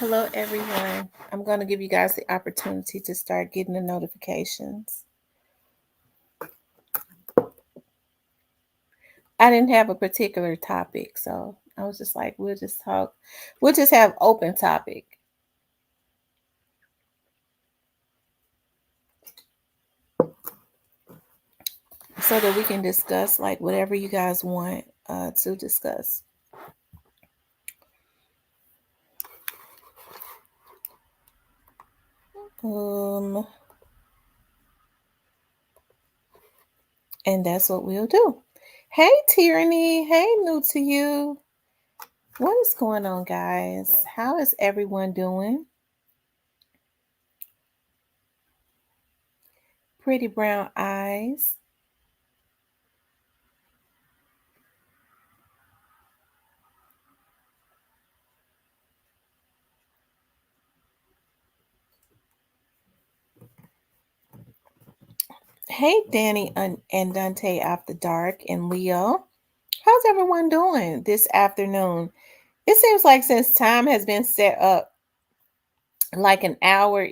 Hello, everyone. I'm going to give you guys the opportunity to start getting the notifications. I didn't have a particular topic, so I was just like, we'll just talk. We'll just have open topic so that we can discuss like whatever you guys want to discuss. Um, and that's what we'll do. Hey, Tyranny. Hey, new to you. What is going on, guys? How is everyone doing? Pretty brown eyes. Hey, Danny and Dante After Dark and Leo. How's everyone doing this afternoon? It seems like since time has been set up like an hour,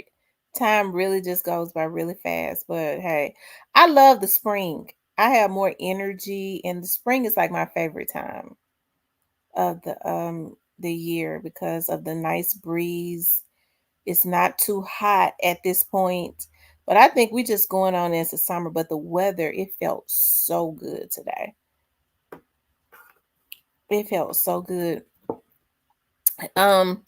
time really just goes by really fast. But hey, I love the spring. I have more energy, and the spring is like my favorite time of the year because of the nice breeze. It's not too hot at this point, but I think we just going on into summer. But the weather, it felt so good today. It felt so good. Um,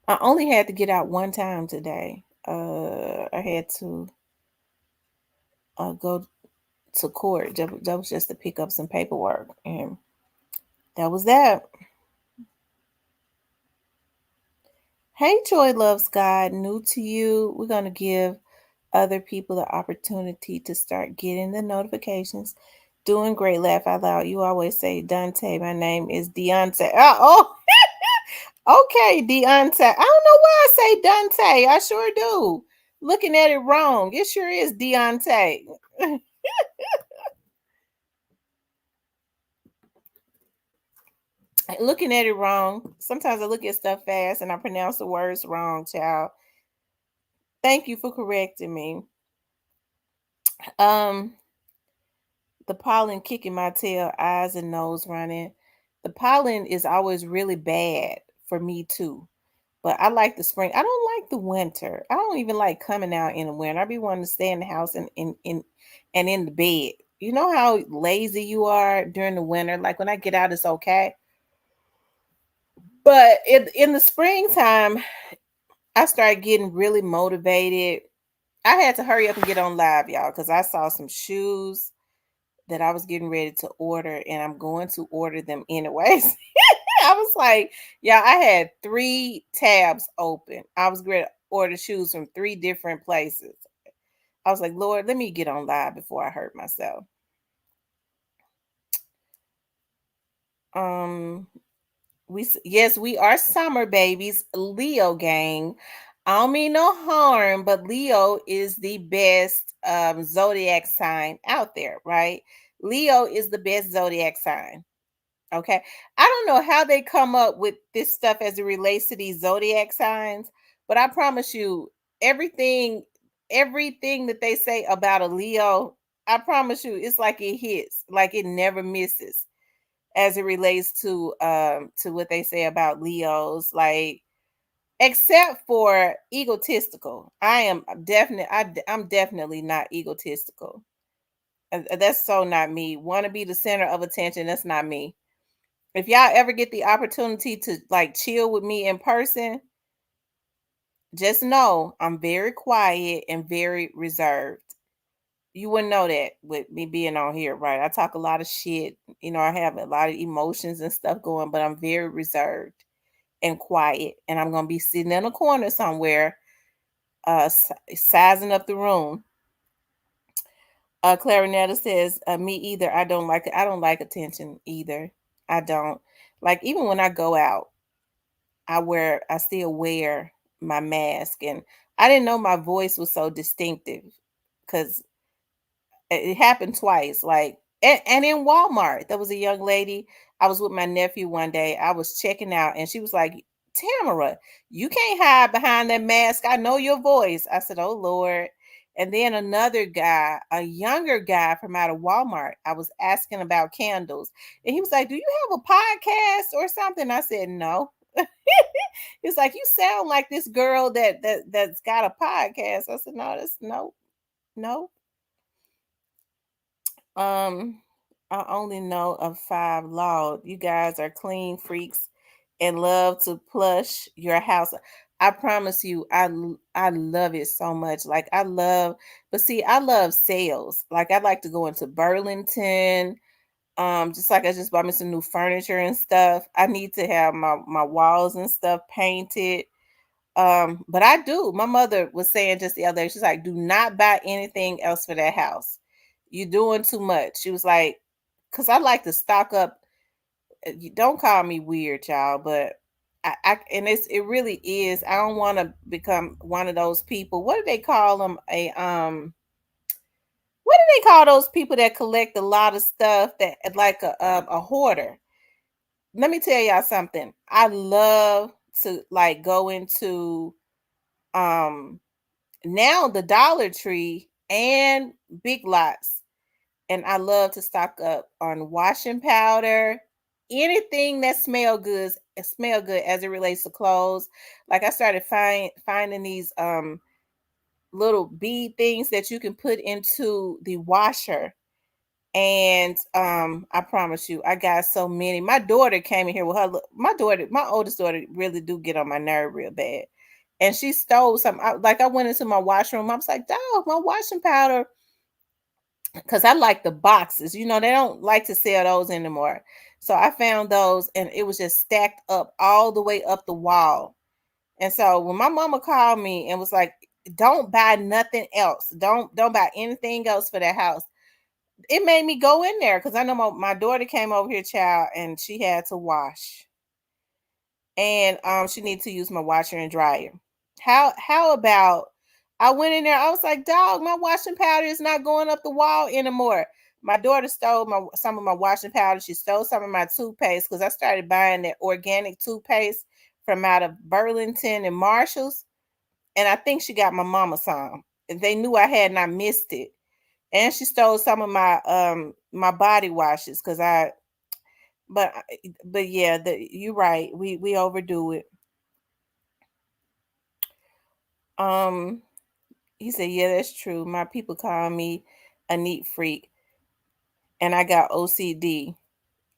I only had to get out one time today. I had to go to court. That was just to pick up some paperwork, and that was that. Hey, Joy Loves God, new to you. We're gonna give other people the opportunity to start getting the notifications. Doing great, laugh out loud. You always say Dante. My name is Deontay. Okay, Deontay. I don't know why I say Dante. I sure do. Looking at it wrong. It sure is Deontay. Looking at it wrong. Sometimes I look at stuff fast and I pronounce the words wrong, child. Thank you for correcting me. Um, the pollen kicking my tail, eyes and nose running. The pollen is always really bad for me too. But I like the spring. I don't like the winter. I don't even like coming out in the winter. I be wanting to stay in the house and in the bed. You know how lazy you are during the winter? Like when I get out, it's okay. But in the springtime, I started getting really motivated. I had to hurry up and get on live, y'all, because I saw some shoes that I was getting ready to order, and I'm going to order them anyways. I was like, yeah, I had 3 tabs open. I was going to order shoes from 3 different places. I was like, Lord, let me get on live before I hurt myself. Um, yes, we are summer babies, Leo gang. I don't mean no harm, but Leo is the best zodiac sign out there, right? Leo is the best zodiac sign. Okay. I don't know how they come up with this stuff as it relates to these zodiac signs, but I promise you, everything, everything that they say about a Leo, I promise you, it's like it hits, like it never misses as it relates to what they say about Leos, like except for egotistical. I'm definitely not egotistical. That's so not me. Want to be the center of attention, that's not me. If y'all ever get the opportunity to like chill with me in person, just know I'm very quiet and very reserved. You wouldn't know that with me being on here, right? I talk a lot of shit. I have a lot of emotions and stuff going, but I'm very reserved and quiet. And I'm going to be sitting in a corner somewhere, sizing up the room. Clarinetta says, me either. I don't like attention either. I don't. Like, even when I go out, I still wear my mask, and I didn't know my voice was so distinctive because it happened twice. Like, and in Walmart, there was a young lady. I was with my nephew one day. I was checking out, and she was like, Tamara, you can't hide behind that mask. I know your voice. I said, oh Lord. And then another guy, a younger guy from out of Walmart, I was asking about candles. And he was like, do you have a podcast or something? I said, no. It's like, you sound like this girl that's got a podcast. I said, no, that's no, no. Um, I only know of five law. You guys are clean freaks and love to plush your house. I promise you, I love it so much. Like I love, but see, I love sales. Like I'd like to go into Burlington. Just like I just bought me some new furniture and stuff. I need to have my walls and stuff painted. But I do. My mother was saying just the other day, she's like, do not buy anything else for that house. You're doing too much. She was like, because I like to stock up. Don't call me weird, y'all, but I and it really is. I don't want to become one of those people. What do they call them? What do they call those people that collect a lot of stuff that like a hoarder? Let me tell y'all something. I love to like go into um now the Dollar Tree and Big Lots, and I love to stock up on washing powder, anything that smell good as it relates to clothes. Like I started finding these little bead things that you can put into the washer. And I promise you, I got so many. My daughter came in here with my daughter, my oldest daughter really do get on my nerve real bad. And she stole some. Like I went into my washroom. I was like, dog, my washing powder, because I like the boxes. You know, they don't like to sell those anymore. So I found those and it was just stacked up all the way up the wall. And so when my mama called me and was like, don't buy nothing else. Don't buy anything else for that house. It made me go in there because I know my daughter came over here, child, and she had to wash. And she needed to use my washer and dryer. How about I went in there, I was like, dog, my washing powder is not going up the wall anymore. My daughter stole some of my washing powder. She stole some of my toothpaste because I started buying that organic toothpaste from out of Burlington and Marshalls. And I think she got my mama some. And they knew I had not missed it. And she stole some of my body washes because but but yeah, you're right. We overdo it. Um, he said, yeah, that's true. My people call me a neat freak, and I got OCD.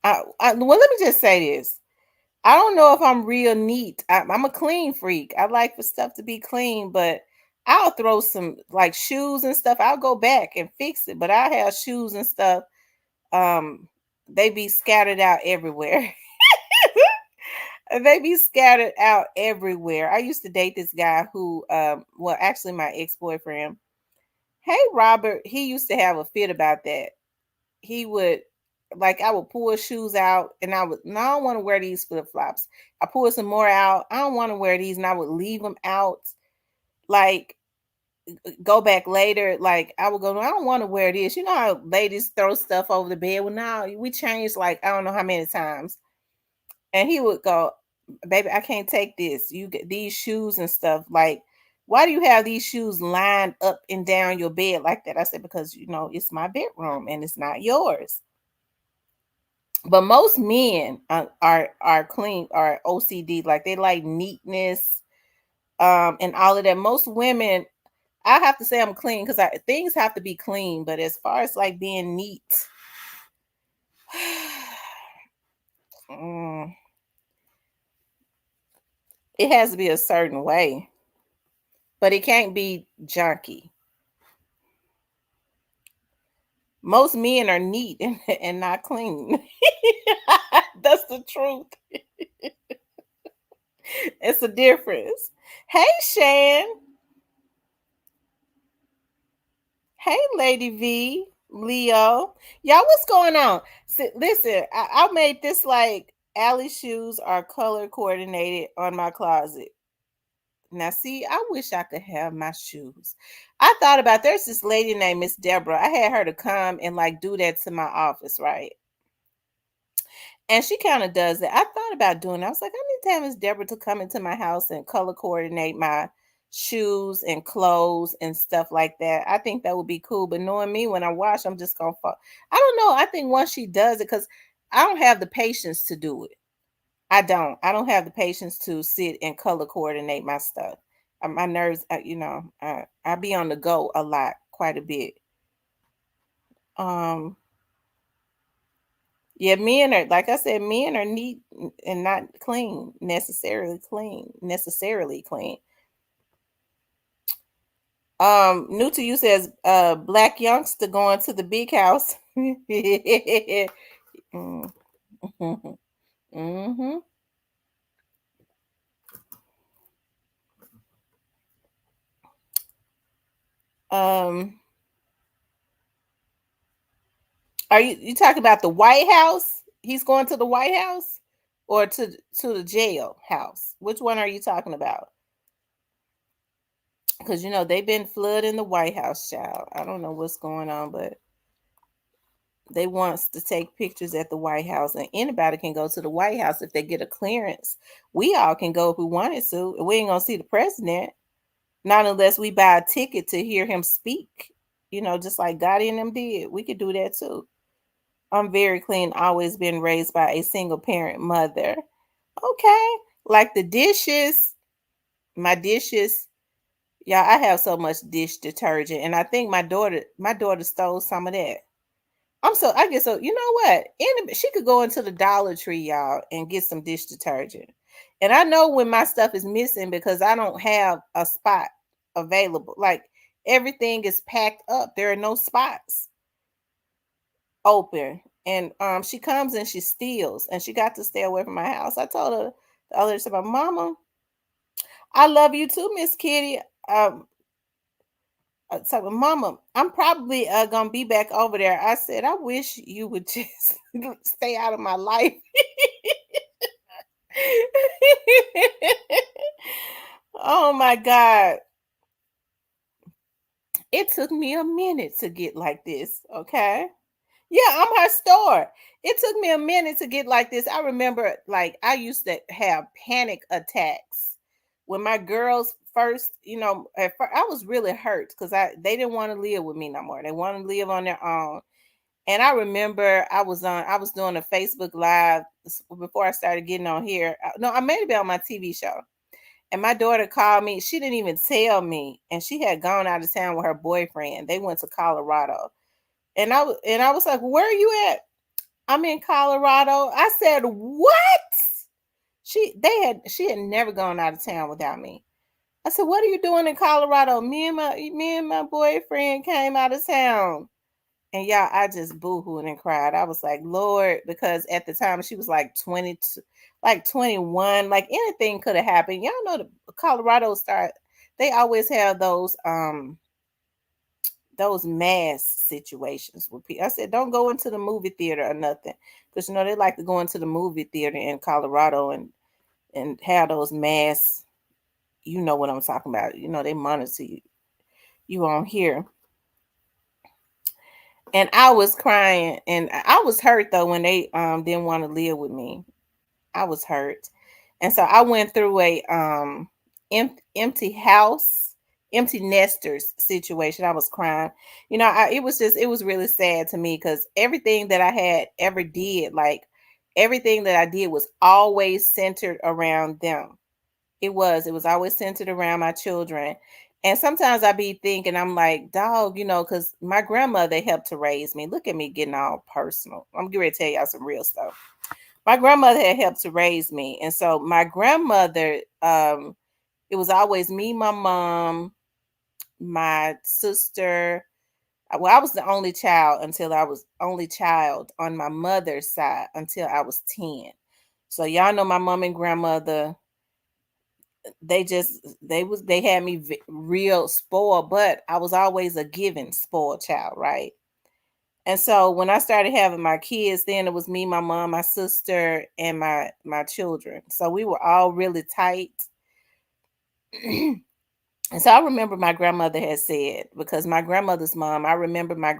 Well, let me just say this. I don't know if I'm real neat. I'm a clean freak. I like for stuff to be clean, but I'll throw some like shoes and stuff. I'll go back and fix it, but I have shoes and stuff. Um, they be scattered out everywhere. They be scattered out everywhere. I used to date this guy who, well, actually my ex-boyfriend. Hey, Robert, he used to have a fit about that. He would, like, I would pull shoes out and no, I don't want to wear these flip flops. I pull some more out. I don't want to wear these, and I would leave them out. Like, go back later. Like, I would go, no, I don't want to wear this. You know how ladies throw stuff over the bed? Well, now we changed, like, I don't know how many times. And he would go, baby, I can't take this. You get these shoes and stuff. Like, why do you have these shoes lined up and down your bed like that? I said, because it's my bedroom and it's not yours. But most men are clean, are OCD, like they like neatness, and all of that. Most women, I have to say I'm clean because things have to be clean. But as far as like being neat, mm, it has to be a certain way, but it can't be junky. Most men are neat and not clean. That's the truth. It's a difference. Hey, Shan. Hey, Lady V. Leo. Y'all, what's going on? Listen, I made this like Allie's shoes are color coordinated on my closet. Now, see, I wish I could have my shoes. I thought about there's this lady named Miss Deborah. I had her to come and like do that to my office, right? And she kind of does that. I thought about doing it. I was like, I need to have Miss Deborah to come into my house and color coordinate my shoes and clothes and stuff like that. I think that would be cool. But knowing me, when I wash, I'm just gonna fall. I don't know. I think once she does it, because I don't have the patience to do it. I don't. I don't have the patience to sit and color coordinate my stuff. My nerves, I be on the go a lot, quite a bit. Um, Yeah, men are, like I said, men are neat and not clean, necessarily clean. New to you says black youngster going to the big house. Mm. Hmm. Um, are you talking about the White House? He's going to the White House or to the jail house? Which one are you talking about? Because they've been flooding the White House, child. I don't know what's going on, but they wants to take pictures at the White House, and anybody can go to the White House if they get a clearance. We all can go if we wanted to. We ain't gonna see the president, not unless we buy a ticket to hear him speak. Just like Gotti and them did. We could do that too. I'm very clean. Always been raised by a single parent mother. Okay, like the dishes, my dishes. Yeah, I have so much dish detergent, and I think my daughter stole some of that. I get so, you know what? She could go into the Dollar Tree, y'all, and get some dish detergent. And I know when my stuff is missing because I don't have a spot available. Like everything is packed up. There are no spots open. And she comes and she steals, and she got to stay away from my house. I told her the other day, about Mama, I love you too, Miss Kitty. Um, so Mama, I'm probably gonna be back over there. I said, I wish you would just stay out of my life. Oh my God. It took me a minute to get like this. Okay. Yeah, I'm her store. It took me a minute to get like this. I remember, like, I used to have panic attacks when my girls first, at first, I was really hurt because they didn't want to live with me no more. They wanted to live on their own. And I remember I was doing a Facebook Live before I started getting on here. No, I may have been on my TV show. And my daughter called me. She didn't even tell me. And she had gone out of town with her boyfriend. They went to Colorado. And I was like, "Where are you at?" "I'm in Colorado." I said, "What?" She had never gone out of town without me. I said, "What are you doing in Colorado?" Me and my boyfriend came out of town. And y'all, I just boohooed and cried. I was like, Lord, because at the time she was like 22, like 21, like anything could have happened. Y'all know the Colorado start, they always have those mass situations with people. I said, don't go into the movie theater or nothing. Because they like to go into the movie theater in Colorado and have those mass, you know what I'm talking about. They monitor you on here. And I was crying, and I was hurt though when they didn't want to live with me. I was hurt. And so I went through a empty house, empty nesters situation. I was crying. It was really sad to me because everything that I had ever did, like everything that I did was always centered around them. It was always centered around my children. And sometimes I be thinking, I'm like, dog, because my grandmother helped to raise me. Look at me getting all personal. I'm getting ready to tell y'all some real stuff. My grandmother had helped to raise me. And so my grandmother, it was always me, my mom, my sister. Well, I was the only child until I was only child on my mother's side until I was 10. So y'all know my mom and grandmother, they had me real spoiled, but I was always a given spoiled child, right? And so when I started having my kids, then it was me, my mom, my sister, and my children. So we were all really tight. And so I remember my grandmother had said, because my grandmother's mom, I remember my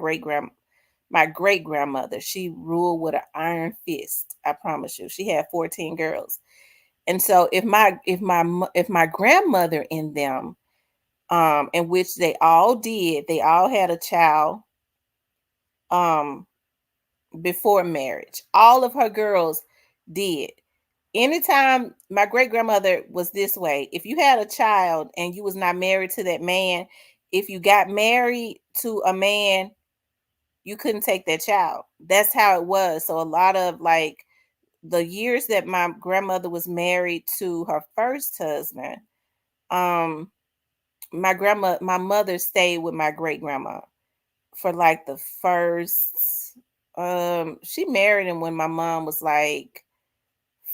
my great grandmother, she ruled with an iron fist. I promise you. She had 14 girls. And so if my grandmother in them, in which they all did, they all had a child um before marriage. All of her girls did. Anytime my great grandmother was this way, if you had a child and you was not married to that man, if you got married to a man, you couldn't take that child. That's how it was. So a lot of like the years that my grandmother was married to her first husband, um, my mother stayed with my great grandma for like the first she married him when my mom was like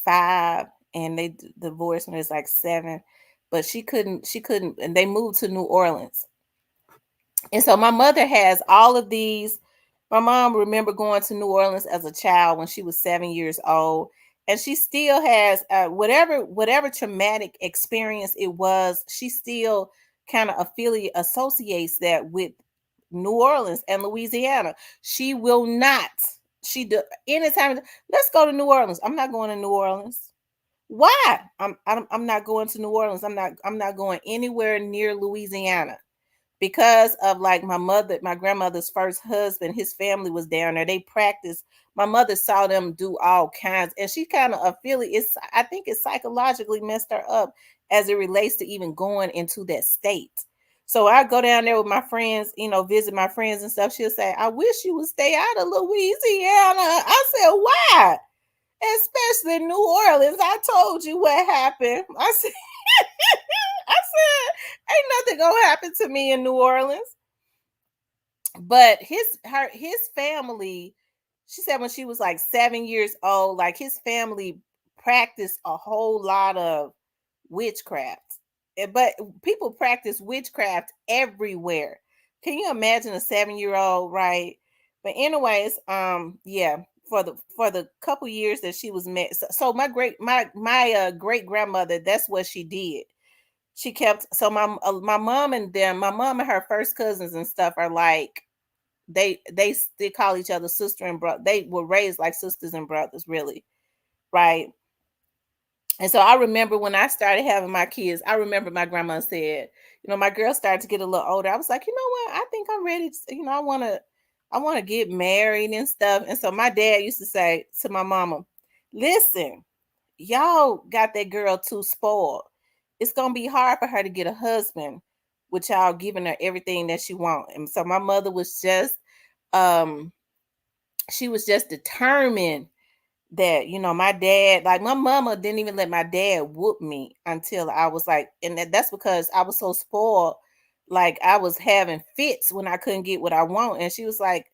5 and they divorced when it was like 7, but she couldn't and they moved to New Orleans. And so my mother has all of these. My mom remember going to New Orleans as a child when she was 7 years old, and she still has whatever traumatic experience it was. She still kind of affiliate associates that with New Orleans and Louisiana. She will not. She do anytime. Let's go to New Orleans. I'm not going to New Orleans. Why? I'm not going to New Orleans. I'm not going anywhere near Louisiana because of like my grandmother's first husband. His family was down there. They practiced. My mother saw them do all kinds, and she kind of affiliates. I think it psychologically messed her up as it relates to even going into that state. So I go down there with my friends, visit my friends and stuff. She'll say, "I wish you would stay out of Louisiana." I said, "Why?" Especially New Orleans. I told you what happened. I said, ain't nothing gonna happen to me in New Orleans. But his family, she said when she was like 7 years old, like his family practiced a whole lot of witchcraft. But people practice witchcraft everywhere. Can you imagine a 7 year old, right? But anyways, yeah, for the couple years that she was met. So my great grandmother, that's what she did. She kept so my mom and them, my mom and her first cousins and stuff are like they call each other sister and brother. They were raised like sisters and brothers, really, right? And so I remember when I started having my kids, I remember my grandma said, my girl started to get a little older. I was like, you know what? I think I'm ready to, I want to get married and stuff. And so my dad used to say to my mama, listen, y'all got that girl too spoiled. It's gonna be hard for her to get a husband with y'all giving her everything that she wants. And so my mother was just um she was just determined that my dad, like my mama didn't even let my dad whoop me until I was like, and that's because I was so spoiled. Like I was having fits when I couldn't get what I want, and she was like,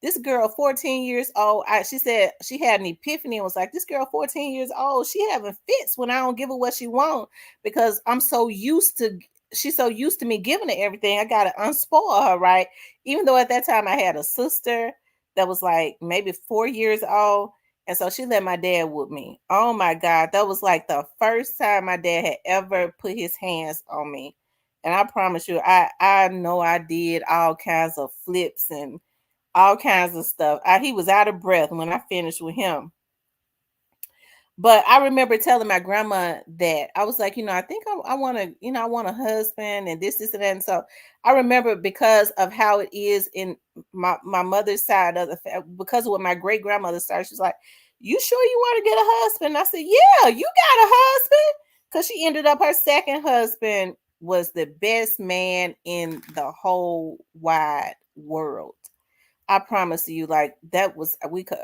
this girl 14 years old, she said she had an epiphany and was like, this girl 14 years old, she having fits when I don't give her what she want because she's so used to me giving her everything. I gotta unspoil her, right? Even though at that time I had a sister that was like maybe 4 years old. And so she let my dad whoop me. Oh my God. That was like the first time my dad had ever put his hands on me. And I promise you, I know I did all kinds of flips and all kinds of stuff. He was out of breath when I finished with him. But I remember telling my grandma that I was like, I think I want to, I want a husband and this, and that. And so I remember because of how it is in my mother's side of the because of what my great grandmother started. She's like, "You sure you want to get a husband?" I said, "Yeah, you got a husband," because she ended up her second husband was the best man in the whole wide world. I promise you, like that was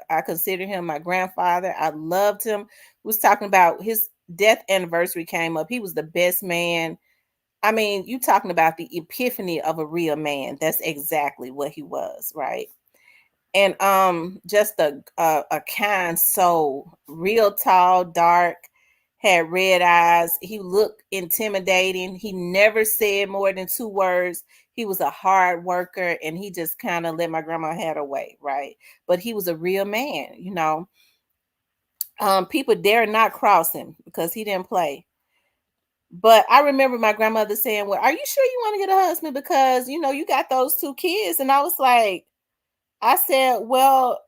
I consider him my grandfather. I loved him. We was talking about his death anniversary came up. He was the best man. I mean, you talking about the epiphany of a real man. That's exactly what he was, right? And just a kind soul, real tall, dark, had red eyes. He looked intimidating. He never said more than 2 words. He was a hard worker, and he just kind of let my grandma have her way, right? But he was a real man. People dare not cross him because he didn't play. But I remember my grandmother saying, "Well, are you sure you want to get a husband because you got those 2 kids?" And I was like, I said, well,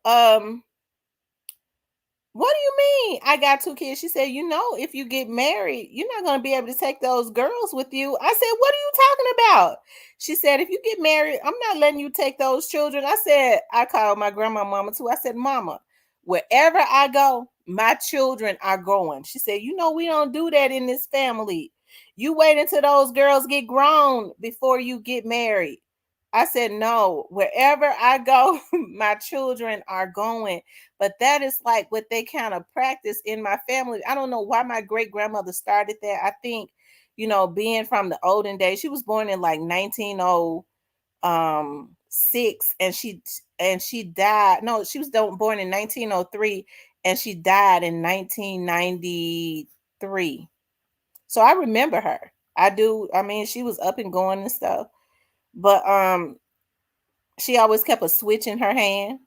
what do you mean? I got two kids. She said, if you get married, you're not going to be able to take those girls with you. I said, what are you talking about? She said, if you get married, I'm not letting you take those children. I said, I called my grandma mama too. I said, Mama, wherever I go, my children are going. She said, we don't do that in this family. You wait until those girls get grown before you get married. I said, no, wherever I go, my children are going. But that is like what they kind of practice in my family. I don't know why my great grandmother started that. I think, being from the olden days, she was born in like 1906, and she died. No, she was born in 1903, and she died in 1993. So I remember her. I do. I mean, she was up and going and stuff. But she always kept a switch in her hand.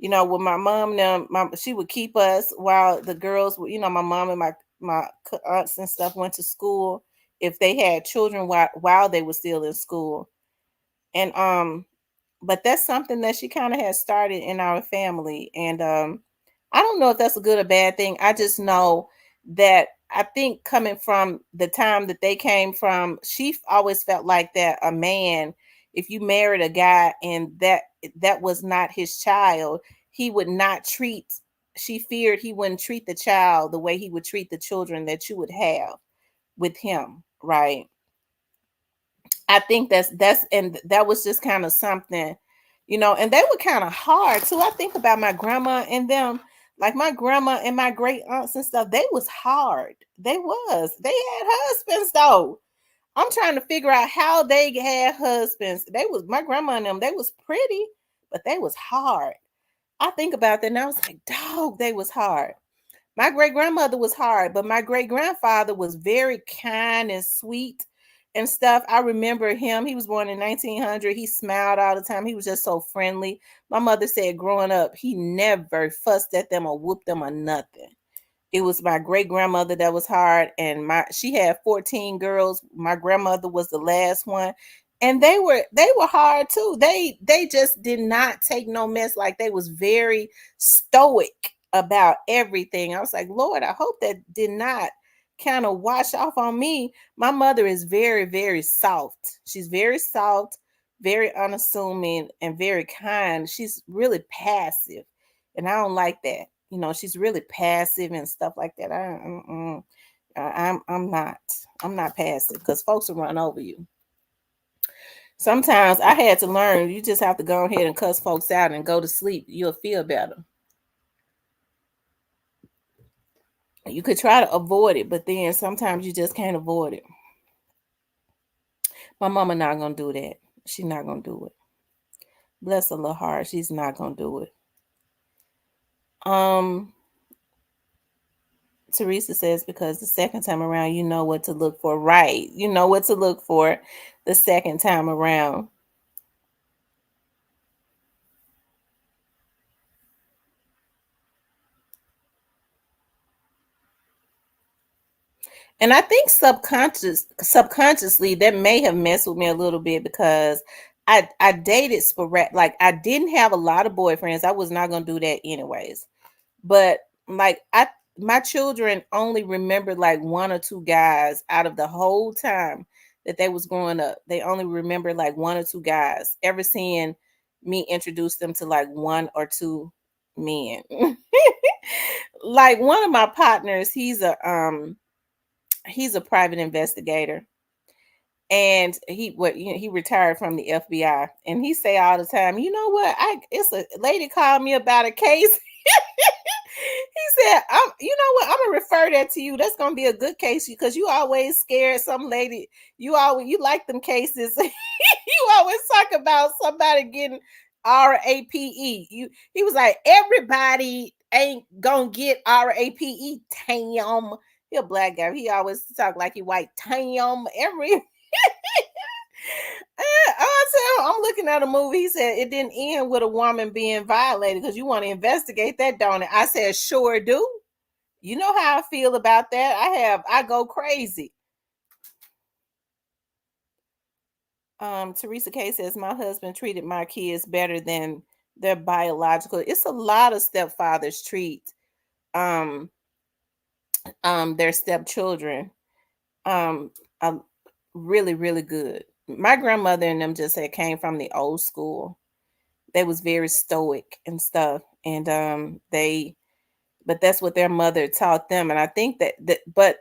With my mom, now she would keep us while the girls, my mom and my aunts and stuff went to school if they had children while they were still in school. And but that's something that she kind of has started in our family. And I don't know if that's a good or bad thing. I just know that I think coming from the time that they came from, she always felt like that a man, if you married a guy and that was not his child, he would not treat she feared he wouldn't treat the child the way he would treat the children that you would have with him, right? I think and that was just kind of something, and they were kind of hard too. I think about my grandma and them, like my grandma and my great aunts and stuff, they was hard. They had husbands though. I'm trying to figure out how they had husbands. They was my grandma and them, they was pretty, but they was hard. I think about that and I was like, dog, they was hard. My great grandmother was hard, but my great grandfather was very kind and sweet and stuff. I remember him. He was born in 1900. He smiled all the time. He was just so friendly. My mother said growing up, he never fussed at them or whooped them or nothing. It was my great grandmother that was hard, and she had 14 girls. My grandmother was the last one, and they were hard too. They just did not take no mess. Like they was very stoic about everything. I was like, Lord, I hope that did not kind of wash off on me. My mother is very, very soft. She's very soft, very unassuming, and very kind. She's really passive, and I don't like that. She's really passive and stuff like that. I'm not passive because folks will run over you. Sometimes I had to learn you just have to go ahead and cuss folks out and go to sleep. You'll feel better. You could try to avoid it, but then sometimes you just can't avoid it. My mama not gonna do that. She's not gonna do it. Bless her little heart. She's not gonna do it. Um, Teresa says because the second time around, you know what to look for. Right. You know what to look for the second time around. And I think subconsciously that may have messed with me a little bit because I dated sporadic, like I didn't have a lot of boyfriends. I was not gonna do that anyways. But like my children only remembered like one or two guys out of the whole time that they was growing up. They only remembered like one or two guys, ever seeing me introduce them to like one or two men. Like one of my partners, he's a private investigator, and he retired from the FBI, and he say all the time, you know what, I it's a lady called me about a case. He said, you know what, I'm gonna refer that to you. That's gonna be a good case because you always scared some lady. You like them cases. You always talk about somebody getting RAPE. He was like, everybody ain't gonna get RAPE. Tam. He a black guy. He always talk like he white. Tam. I said, I'm looking at a movie. He said it didn't end with a woman being violated because you want to investigate that, don't it? I said, sure do. You know how I feel about that. I go crazy. Teresa K says my husband treated my kids better than They're biological. It's a lot of stepfathers treat um their stepchildren um um really, really good. My grandmother and them just had came from the old school. They was very stoic and stuff. And they but that's what their mother taught them. And I think but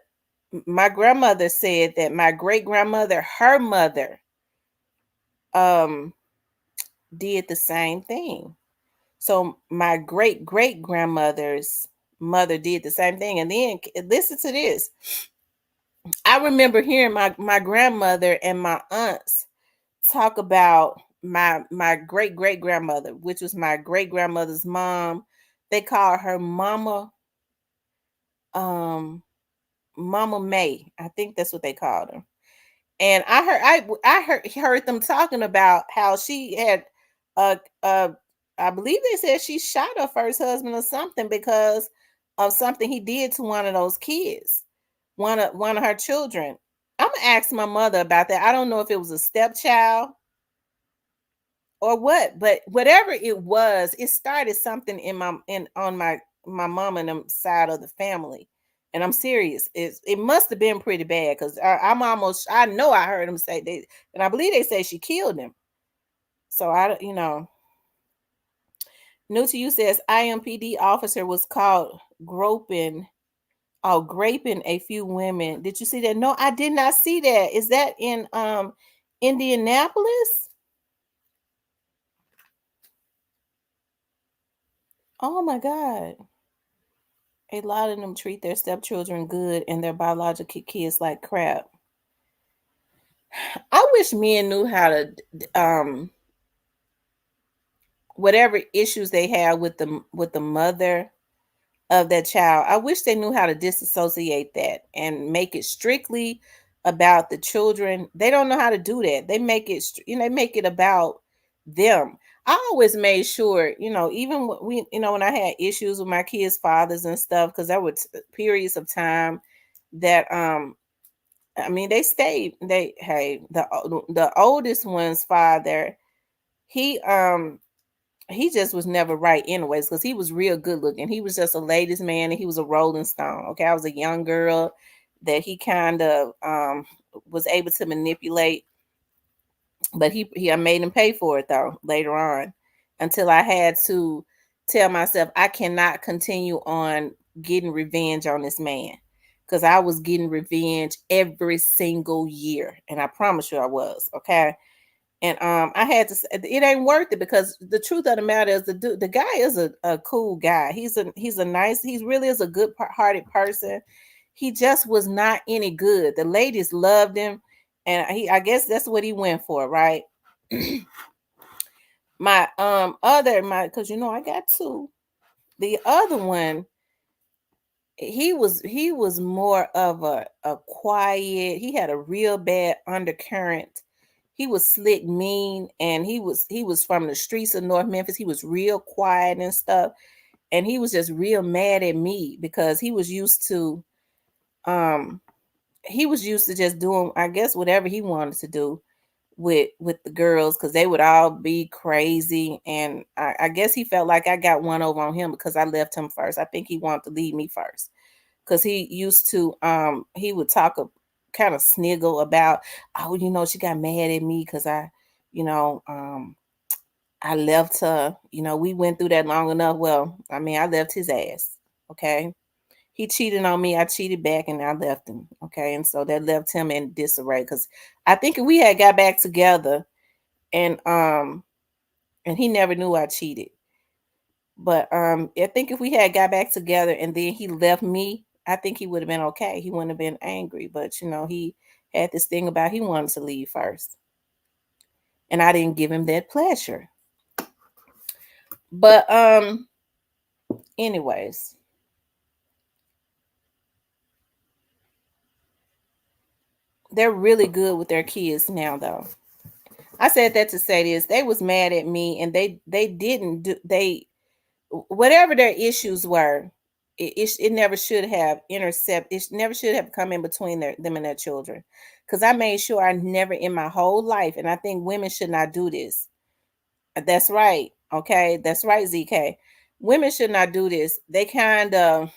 my grandmother said that my great grandmother, her mother, um did the same thing. So my great great grandmother's mother did the same thing. And then listen to this. I remember hearing my grandmother and my aunts talk about my great great grandmother, which was my great grandmother's mom. They call her um Mama May. I think that's what they called her. And I heard them talking about how she had uh I believe they said she shot her first husband or something because of something he did to one of those kids, one of her children. I'm gonna ask my mother about that. I don't know if it was a stepchild or what, but whatever it was, it started something in on my mom and them side of the family. And I'm serious. It must have been pretty bad because I know I heard them say they, and I believe they say she killed him. So new to you says IMPD officer was caught graping a few women. Did you see that? No, I did not see that. Is that in Indianapolis? Oh my God. A lot of them treat their stepchildren good and their biological kids like crap. I wish men knew how to whatever issues they have with the mother of that child. I wish they knew how to disassociate that and make it strictly about the children. They don't know how to do that. They make it they make it about them. I always made sure, even when when I had issues with my kids' fathers and stuff, because there were periods of time that I mean they stayed they hey the oldest one's father, he he just was never right anyways because he was real good looking. He was just a ladies man and he was a rolling stone. Okay, I was a young girl that he kind of was able to manipulate, but he I made him pay for it though later on, until I had to tell myself I cannot continue on getting revenge on this man, because I was getting revenge every single year, and I promise you I was. Okay, and I had to say it ain't worth it, because the truth of the matter is the guy is a cool guy. He really is a good hearted person. He just was not any good. The ladies loved him, and I guess that's what he went for, right? My because I got two. The other one, he was more of a quiet. He had a real bad undercurrent. He was slick mean, and he was from the streets of North Memphis. He was real quiet and stuff, and he was just real mad at me because um he was used to just doing, I guess, whatever he wanted to do with the girls, because they would all be crazy. And I guess he felt like I got one over on him because I left him first. I think he wanted to leave me first, because he would talk a kind of sniggle about, oh, she got mad at me because you know I left her. We went through that long enough. Well, I mean, I left his ass. Okay, he cheated on me, I cheated back, and I left him. Okay, and so that left him in disarray, because I think if we had got back together, and he never knew I cheated. But I think if we had got back together and then he left me, I think he would have been okay. He wouldn't have been angry. But he had this thing about he wanted to leave first. And I didn't give him that pleasure. But anyways, they're really good with their kids now though. I said that to say this. They was mad at me, and they didn't do they whatever their issues were, it never should have it never should have come in between them and their children, because I made sure I never in my whole life, and I think women should not do this. That's right. Okay, that's right, ZK. Women should not do this. They kind of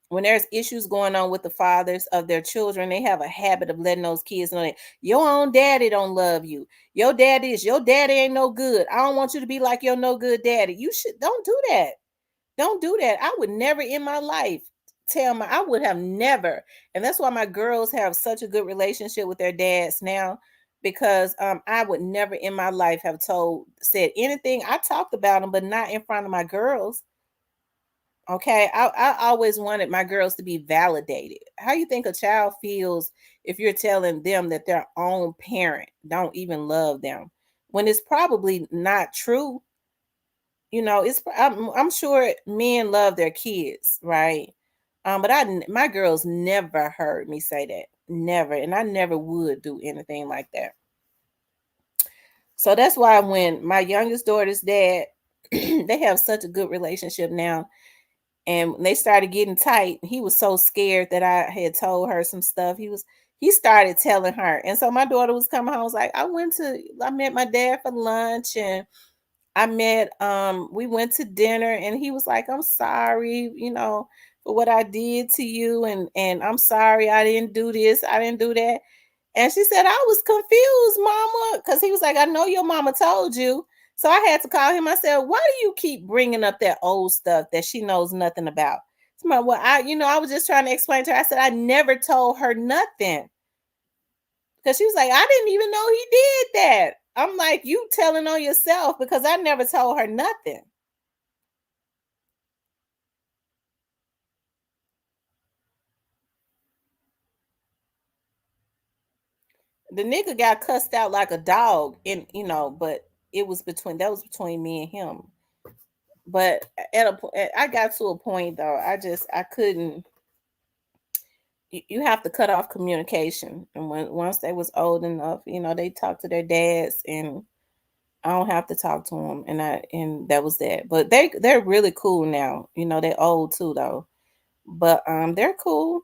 when there's issues going on with the fathers of their children, they have a habit of letting those kids know that your own daddy don't love you. Your daddy ain't no good. I don't want you to be like your no good daddy. You should don't do that. Don't do that. I would never in my life I would have never. And that's why my girls have such a good relationship with their dads now because I would never in my life have said anything. I talked about them, but not in front of my girls. Okay. I always wanted my girls to be validated. How you think a child feels if you're telling them that their own parent don't even love them when it's probably not true? I'm sure men love their kids, right? But my girls never heard me say that, never, and I never would do anything like that. So that's why when my youngest daughter's dad, they have such a good relationship now, and when they started getting tight, he was so scared that I had told her some stuff. He started telling her, and so my daughter was coming home. I was like, I met my dad for lunch, and we went to dinner and he was like, I'm sorry, for what I did to you and I'm sorry I didn't do this, I didn't do that. And she said, I was confused, mama, because he was like, I know your mama told you. So I had to call him. I said, why do you keep bringing up that old stuff that she knows nothing about? Well, I was just trying to explain to her. I said, I never told her nothing. Because she was like, I didn't even know he did that. I'm like, you telling on yourself because I never told her nothing. The nigga got cussed out like a dog, and but that was between me and him. But I got to a point though. I couldn't. You have to cut off communication, and once they was old enough, they talk to their dads, and I don't have to talk to them, and that was that. But they're really cool now. They're old too though, but they're cool.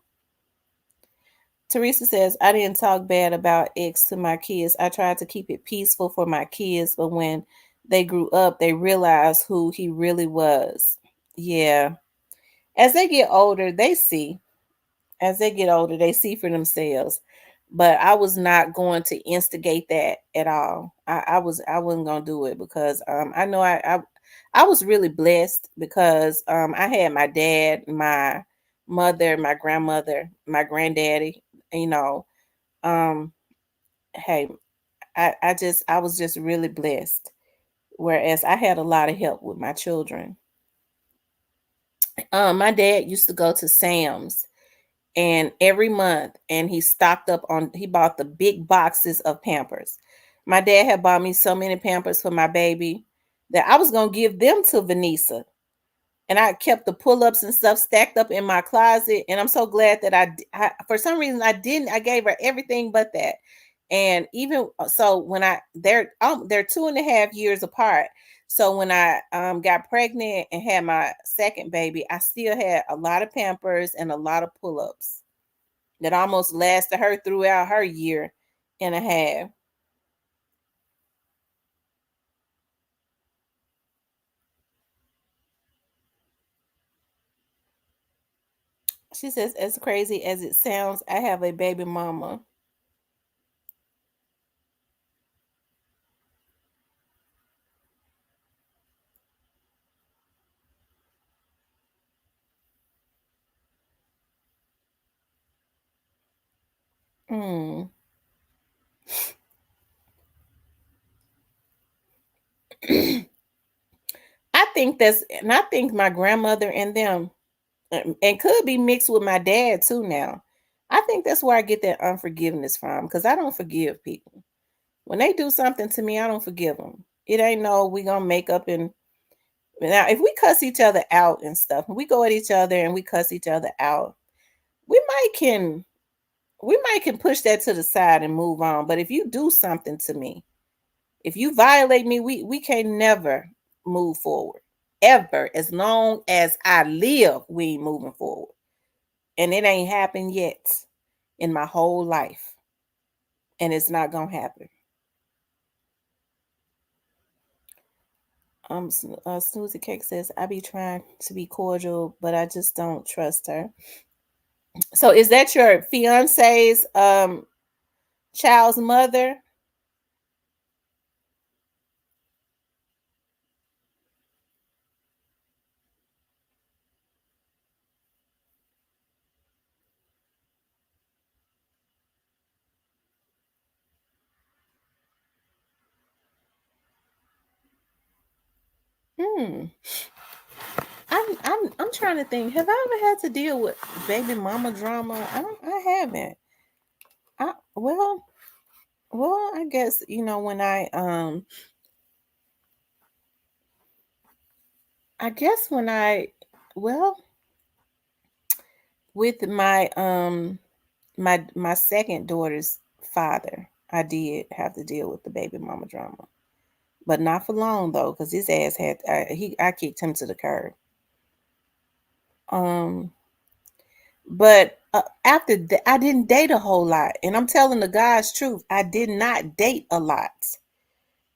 Teresa says, I didn't talk bad about X to my kids. I tried to keep it peaceful for my kids, but when they grew up, they realized who he really was. Yeah. As they get older, they see. As they get older, they see for themselves. But I was not going to instigate that at all. I wasn't gonna do it because I know I was really blessed because I had my dad, my mother, my grandmother, my granddaddy, you know, um, hey, I was just really blessed. Whereas I had a lot of help with my children. My dad used to go to Sam's and every month and he bought the big boxes of Pampers. My dad had bought me so many Pampers for my baby that I was gonna give them to Vanessa. And I kept the pull-ups and stuff stacked up in my closet. And I'm so glad that for some reason I didn't. I gave her everything but that. And even so, they're 2.5 years apart. So when I got pregnant and had my second baby, I still had a lot of Pampers and a lot of pull-ups that almost lasted her throughout her year and a half. She says, as crazy as it sounds, I have a baby mama. Mm. I think my grandmother and them, and could be mixed with my dad too now. I think that's where I get that unforgiveness from because I don't forgive people. When they do something to me, I don't forgive them. It ain't no, we gonna make up and now if we cuss each other out and stuff, when we go at each other and we cuss each other out, we might can push that to the side and move on. But if you do something to me, if you violate me, we can never move forward. Ever. As long as I live, we ain't moving forward. And it ain't happened yet in my whole life. And it's not gonna happen. Snoozy Cake says, I be trying to be cordial, but I just don't trust her. So is that your fiance's child's mother? Hmm. I'm trying to think. Have I ever had to deal with baby mama drama? I haven't. I well, I guess when I guess when I well with my second daughter's father, I did have to deal with the baby mama drama, but not for long though, because his ass had I kicked him to the curb. Um, but after that, I didn't date a whole lot, and I'm telling the God's truth, I did not date a lot.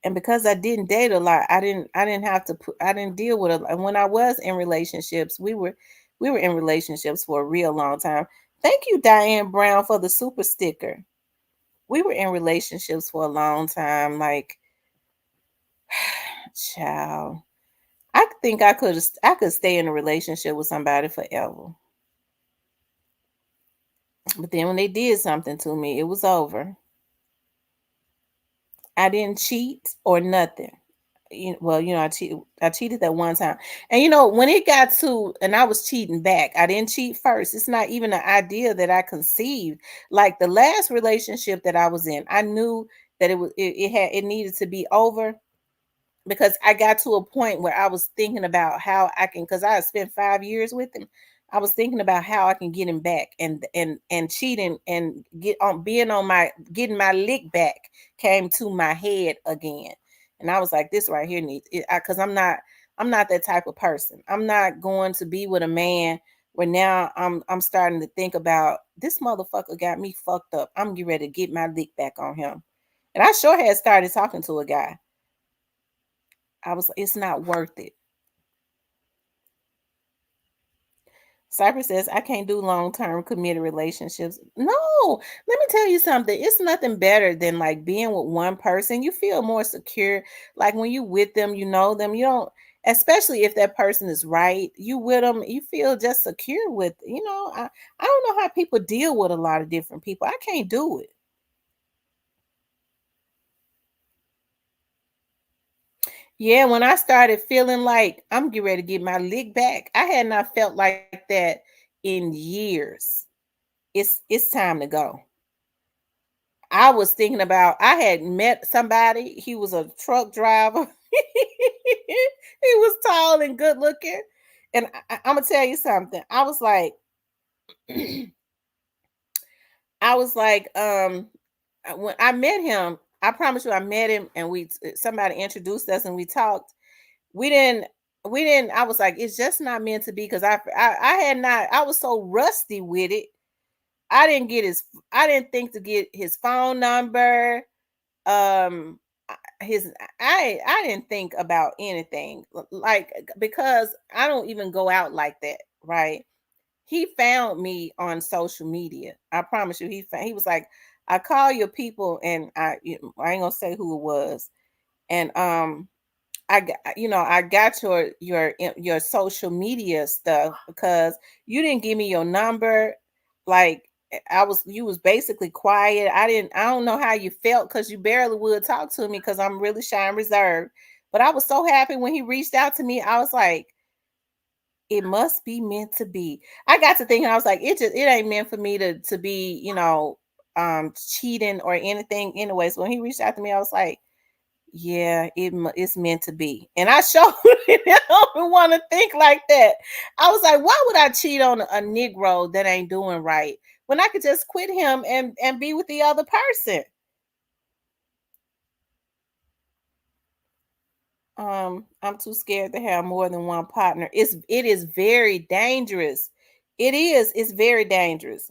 And because I didn't date a lot, I didn't have to put I didn't deal with it. And when I was in relationships, we were in relationships for a real long time. Thank you, Diane Brown, for the super sticker. We were in relationships for a long time. Like, child, I think I could stay in a relationship with somebody forever. But then when they did something to me, it was over. I didn't cheat or nothing. Well, I cheated that one time. And when it got to and I was cheating back. I didn't cheat first. It's not even an idea that I conceived. Like the last relationship that I was in, I knew that it needed to be over because I got to a point where I was thinking about how I can, because I had spent 5 years with him. I was thinking about how I can get him back, and cheating and getting my lick back came to my head again, and I was like, this right here needs it, because I'm not that type of person. I'm not going to be with a man where now I'm starting to think about this motherfucker got me fucked up. I'm getting ready to get my lick back on him, and I sure had started talking to a guy. I was, it's not worth it. Cypress says, I can't do long term committed relationships. No, let me tell you something. It's nothing better than like being with one person. You feel more secure. Like when you with them, you know them. You don't, especially if that person is right, you with them, you feel just secure with, I don't know how people deal with a lot of different people. I can't do it. Yeah, when I started feeling like I'm getting ready to get my lick back, I had not felt like that in years. It's time to go. I was thinking about I had met somebody. He was a truck driver. He was tall and good looking. And I'm gonna tell you something. I was like, when I met him, I promise you, I met him, and somebody introduced us, and we talked. We didn't, we didn't. I was like, it's just not meant to be because I had not. I was so rusty with it. I didn't get his. I didn't think to get his phone number. um his I didn't think about anything like because I don't even go out like that, right? He found me on social media. I promise you, he was like, I call your people, and I ain't gonna say who it was. And I got your social media stuff because you didn't give me your number. Like you was basically quiet. I don't know how you felt because you barely would talk to me because I'm really shy and reserved. But I was so happy when he reached out to me. I was like, it must be meant to be. I got to thinking, I was like, it ain't meant for me to be, cheating or anything. Anyways, when he reached out to me, I was like, yeah, it's meant to be. And I sure don't want to think like that. I was like, why would I cheat on a Negro that ain't doing right when I could just quit him and be with the other person? I'm too scared to have more than one partner. It is very dangerous. It is. It's very dangerous.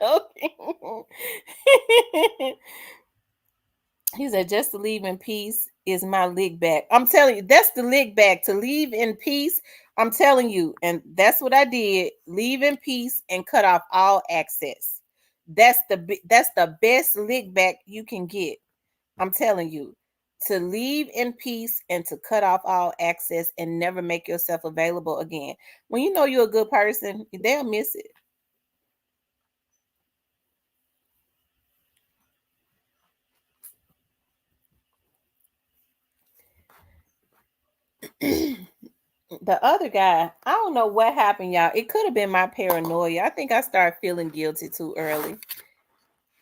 Okay. He said, just to leave in peace is my lick back. I'm telling you, that's the lick back. To leave in peace, I'm telling you. And that's what I did. Leave in peace and cut off all access. That's the best lick back you can get. I'm telling you. To leave in peace and to cut off all access and never make yourself available again. When you know you're a good person, they'll miss it. The other guy, I don't know what happened, y'all. It could have been my paranoia. I think I started feeling guilty too early.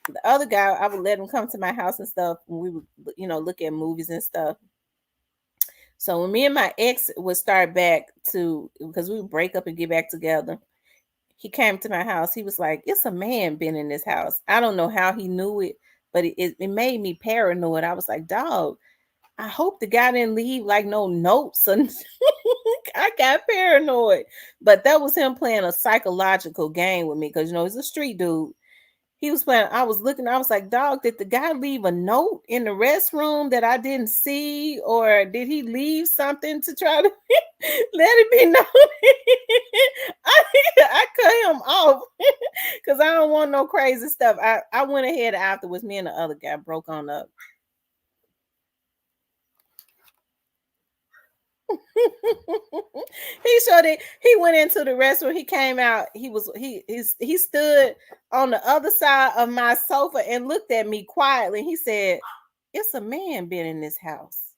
The other guy, I would let him come to my house and stuff, and we would, look at movies and stuff. So when me and my ex would start back to, because we would break up and get back together, he came to my house. He was like, "It's a man been in this house." I don't know how he knew it, but it made me paranoid. I was like, "Dog, I hope the guy didn't leave like no notes." And I got paranoid. But that was him playing a psychological game with me because he's a street dude. He was playing. I was looking. I was like, "Dog, did the guy leave a note in the restroom that I didn't see, or did he leave something to try to let it be known?" I cut him off because I don't want no crazy stuff. I went ahead afterwards. Me and the other guy broke on up. He showed it. He went into the restroom. He came out. He stood on the other side of my sofa and looked at me quietly. He said, "It's a man been in this house."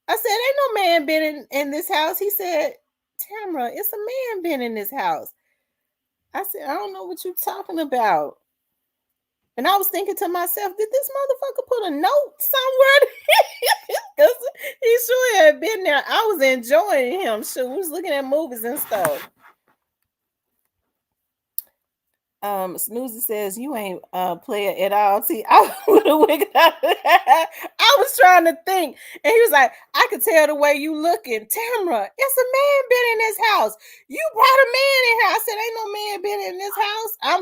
I said, "Ain't no man been in this house." He said, "Tamara, it's a man been in this house." I said, "I don't know what you're talking about." And I was thinking to myself, did this motherfucker put a note somewhere? Because he sure had been there. I was enjoying him. Sure, we was looking at movies and stuff. Snoozy says you ain't player at all. See, I would have wigged out. I was trying to think, and he was like, "I could tell the way you looking, Tamara. It's a man been in this house. You brought a man in here." I said, "Ain't no man been in this house." I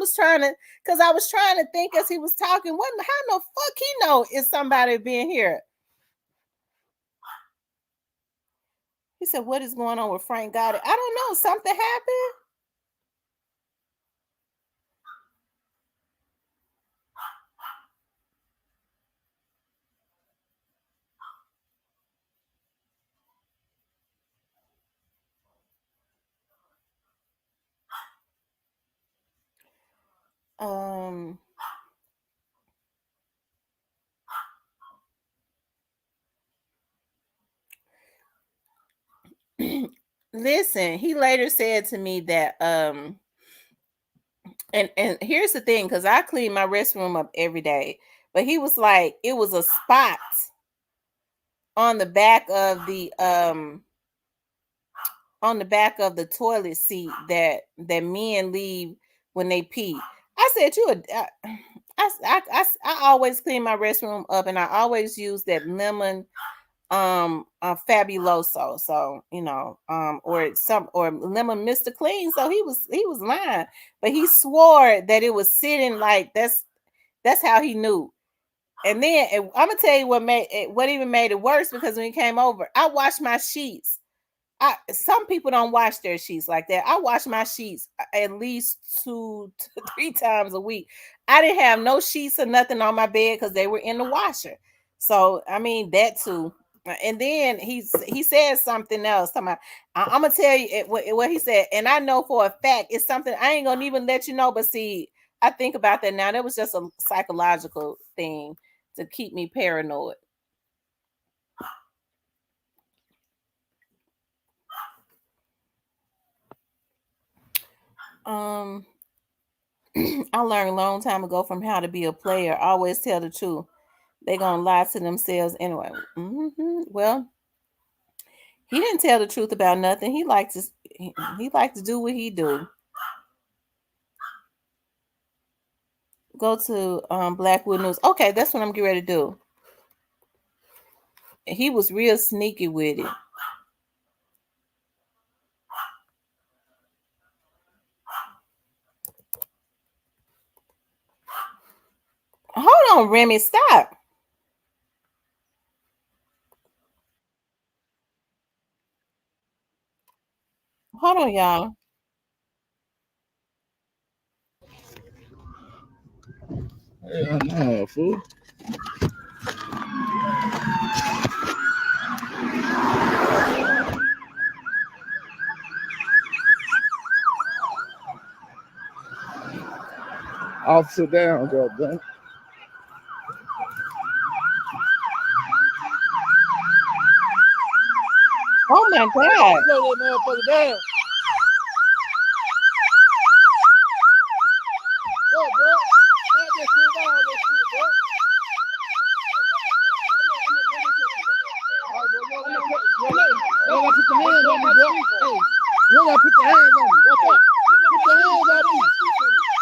was trying to think as he was talking. What? How the fuck he know is somebody being here? He said, "What is going on with Frank Gotti?" I don't know. Something happened. Um. Listen, he later said to me that and here's the thing, because I clean my restroom up every day, but he was like, it was a spot on the back of the toilet seat that men leave when they pee. I said, I always clean my restroom up, and I always use that lemon fabuloso, so or lemon Mr. Clean. So he was lying, but he swore that it was sitting like that's how he knew. And then I'm gonna tell you what even made it worse, because when he came over, I washed my sheets. Some people don't wash their sheets like that. I wash my sheets at least 2 to 3 times a week. I didn't have no sheets or nothing on my bed because they were in the washer. So I mean that too. And then he said something else. I'm gonna tell you what he said, and I know for a fact it's something I ain't gonna even let you know. But see, I think about that now. That was just a psychological thing to keep me paranoid. Um, I learned a long time ago from How to Be a Player. Always tell the truth. They gonna lie to themselves anyway. Well, he didn't tell the truth about nothing. He liked to do what he do. Go to Blackwood News. Okay, that's what I'm getting ready to do. He was real sneaky with it. Hold on, Remy, stop. on, y'all. Yeah, no, fool. I'll sit down, goddamn. Oh my God. Slow that motherfucker down. What, bro? I just turned on this shit, bro. All right, bro. You don't gotta put your hands on me, bro. Hey, you don't gotta put your hands on me. What's up? Put your hands on me.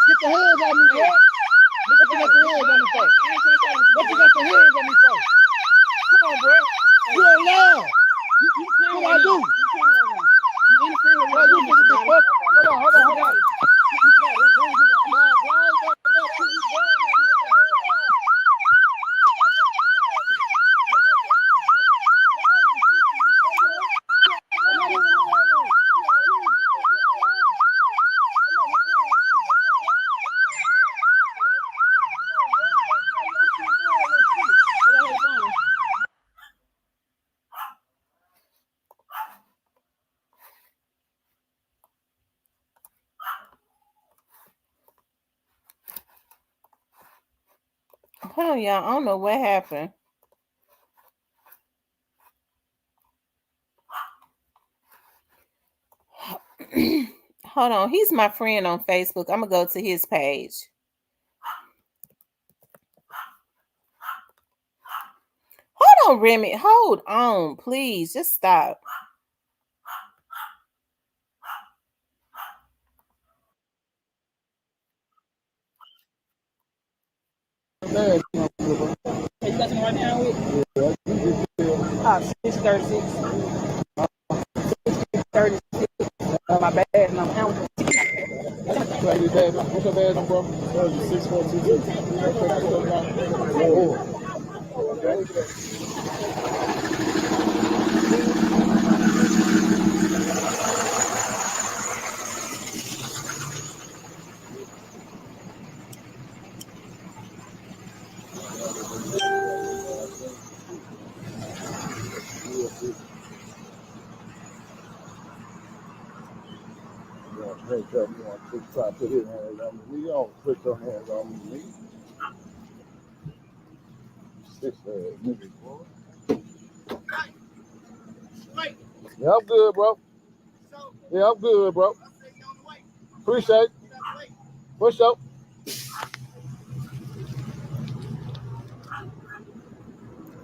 Get your hands on me, bro. What you got your hands on me for? What you got your hands on me for? Come on, bro. You don't lie. What I do? Bro, you niggas be fuck. Hold on. Hold on, y'all. I don't know what happened. Hold on. He's my friend on Facebook. I'm gonna go to his page. Hold on, Remy. Hold on, please. Just stop. Man, Hey, you got some right now with? 636. 36. My bad. And I'm out. what's your bad number, bro? 6422. Hey, tell me you want to try to put his hands on me. You don't put your hands on me. Six niggas, boy. Yeah, I'm good, bro. Yeah, I'm good, bro. Appreciate it. What's up?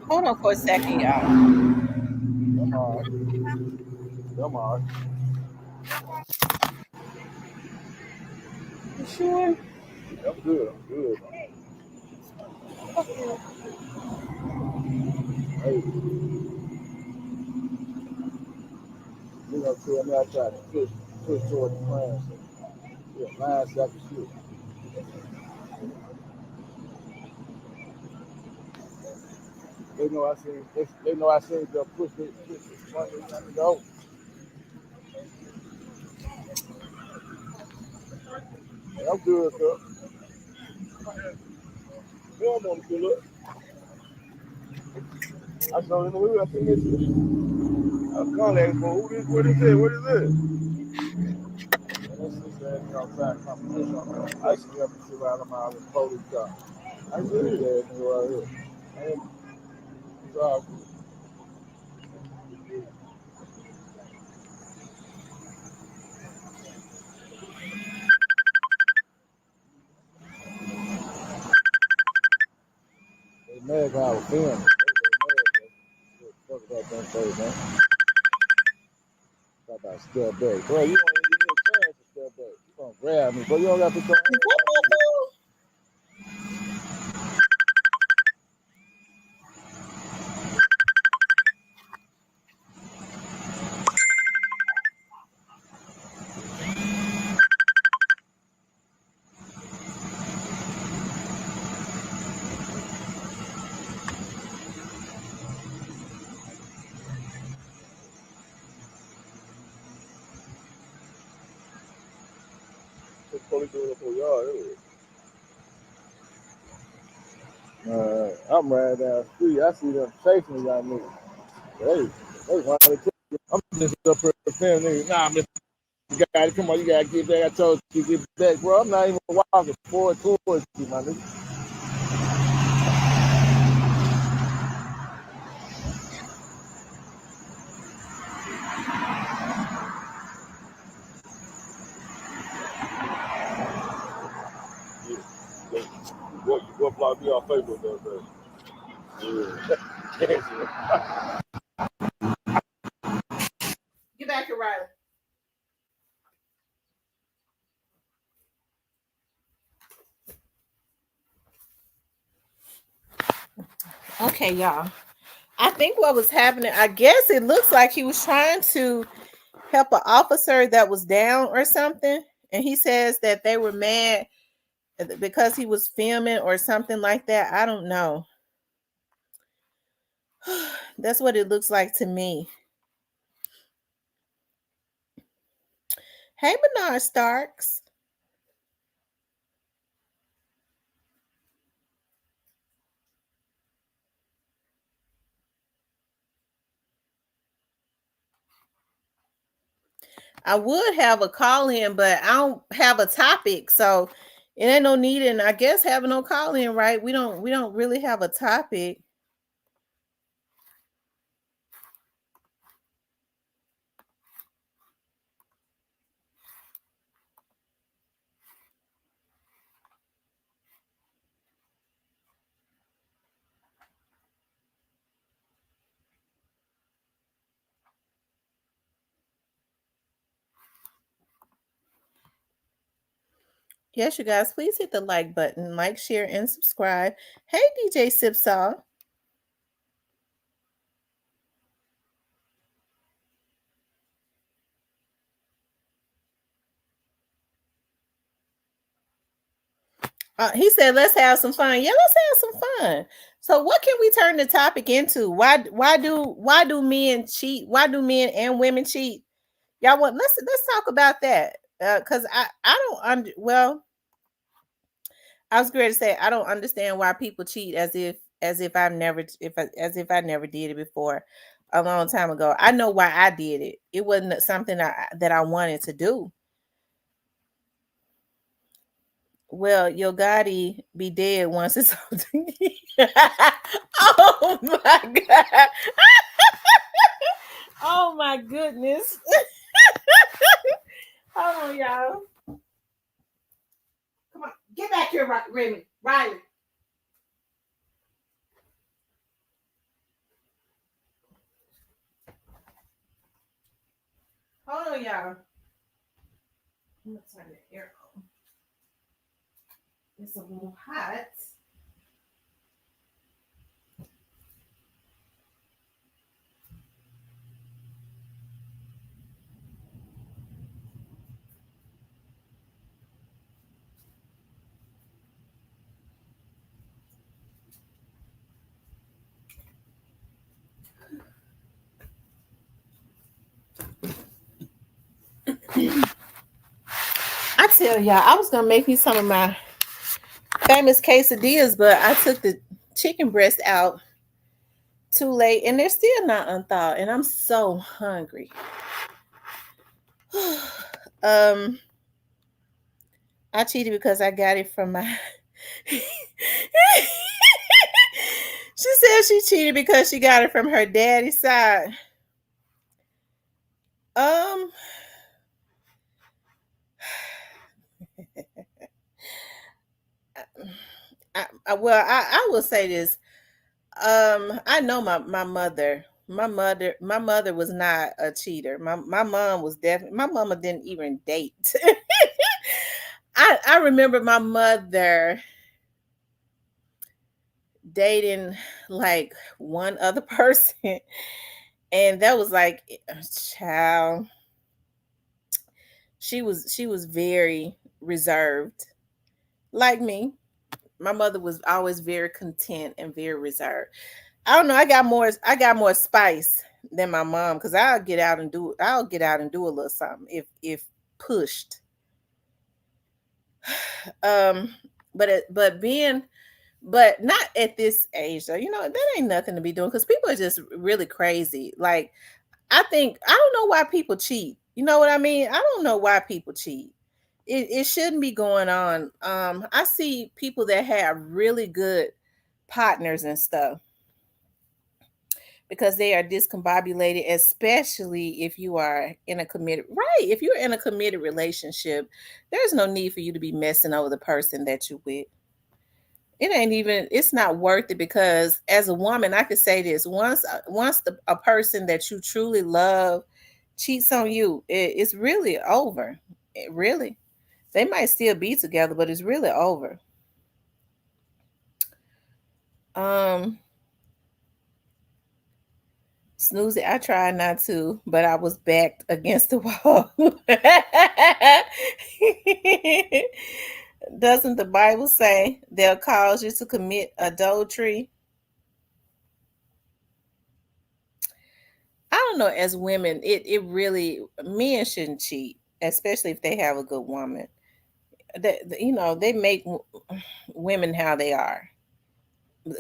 Hold on for a second, y'all. I'm all right. I'm all right. You sure? I'm good. I'm good. Hey, you know, tell me I try to push toward the plan. So, yeah, 9 seconds. Shit. They know I seen. They know I seen them push it. Money go. Hey, I'm good, sir. Yeah, I'm on the good look. I saw in the movie. I seen this shit. I was calling for who this? What is it? What is it? And this is outside competition. I used to be up to 2 out of my police car. I see his ass nigga right here. And it's all good. They mad 'cause I was filming. They mad, bro. Fuck about that face, man. Talk about step back. Bro, you don't even give me a chance to step back. You gonna grab me, but you don't got to put your Is hands that on my me. phone? Police doing it for y'all. I'm riding down the street. I see them chasing y'all niggas. They want to kill you. I'm just up here defending niggas. Nah, Mr. Guy, come on, you gotta get back. I told you to get back, bro. I'm not even walking forward towards you, my nigga. Yeah. You go block me on Facebook, though, yeah. Get back here, Riley. Okay, y'all. I think what was happening, I guess it looks like he was trying to help an officer that was down or something. And he says that they were mad because he was filming or something like that. I don't know. That's what it looks like to me. Hey, Bernard Starks. I would have a call in, but I don't have a topic, so it ain't no need in, I guess, having no call in, right? We don't really have a topic. Yes, you guys, please hit the like button, like, share, and subscribe. Hey, DJ Sipsaw. He said, "Let's have some fun." Yeah, let's have some fun. So, what can we turn the topic into? Why do men cheat? Why do men and women cheat? Y'all want let's talk about that. Because I don't well, I was going to say I don't understand why people cheat as if I've never as if I never did it before a long time ago. I know why I did it. It wasn't something that I wanted to do. Well, your Gotti be dead once it's over. Oh my god! Oh my goodness! Hold on, y'all. Come on, get back here, Remy, Riley. Hold on, y'all. I'm gonna turn the air on. It's a little hot. I tell y'all, I was gonna make me some of my famous quesadillas, but I took the chicken breast out too late, and they're still not unthawed, and I'm so hungry. um, I cheated because I got it from my. She said she cheated because she got it from her daddy's side. Um, I will say this. I know my mother was not a cheater. My mom was definitely, my mama didn't even date. I remember my mother dating like one other person, and that was like, child, she was very reserved, like me. My mother was always very content and very reserved. I don't know. I got more spice than my mom because I'll get out and do a little something if pushed. um, but being but not at this age though. That ain't nothing to be doing because people are just really crazy. Like I don't know why people cheat. You know what I mean? I don't know why people cheat. It shouldn't be going on. I see people that have really good partners and stuff because they are discombobulated, especially if you are in a committed right. If you're in a committed relationship, there's no need for you to be messing over the person that you with. It's not worth it because as a woman, I could say this: a person that you truly love cheats on you, it's really over. It really, they might still be together, but it's really over. Um, Snoozy, I tried not to, but I was backed against the wall. Doesn't the Bible say they'll cause you to commit adultery? I don't know. As women, it really men shouldn't cheat, especially if they have a good woman. They make women how they are.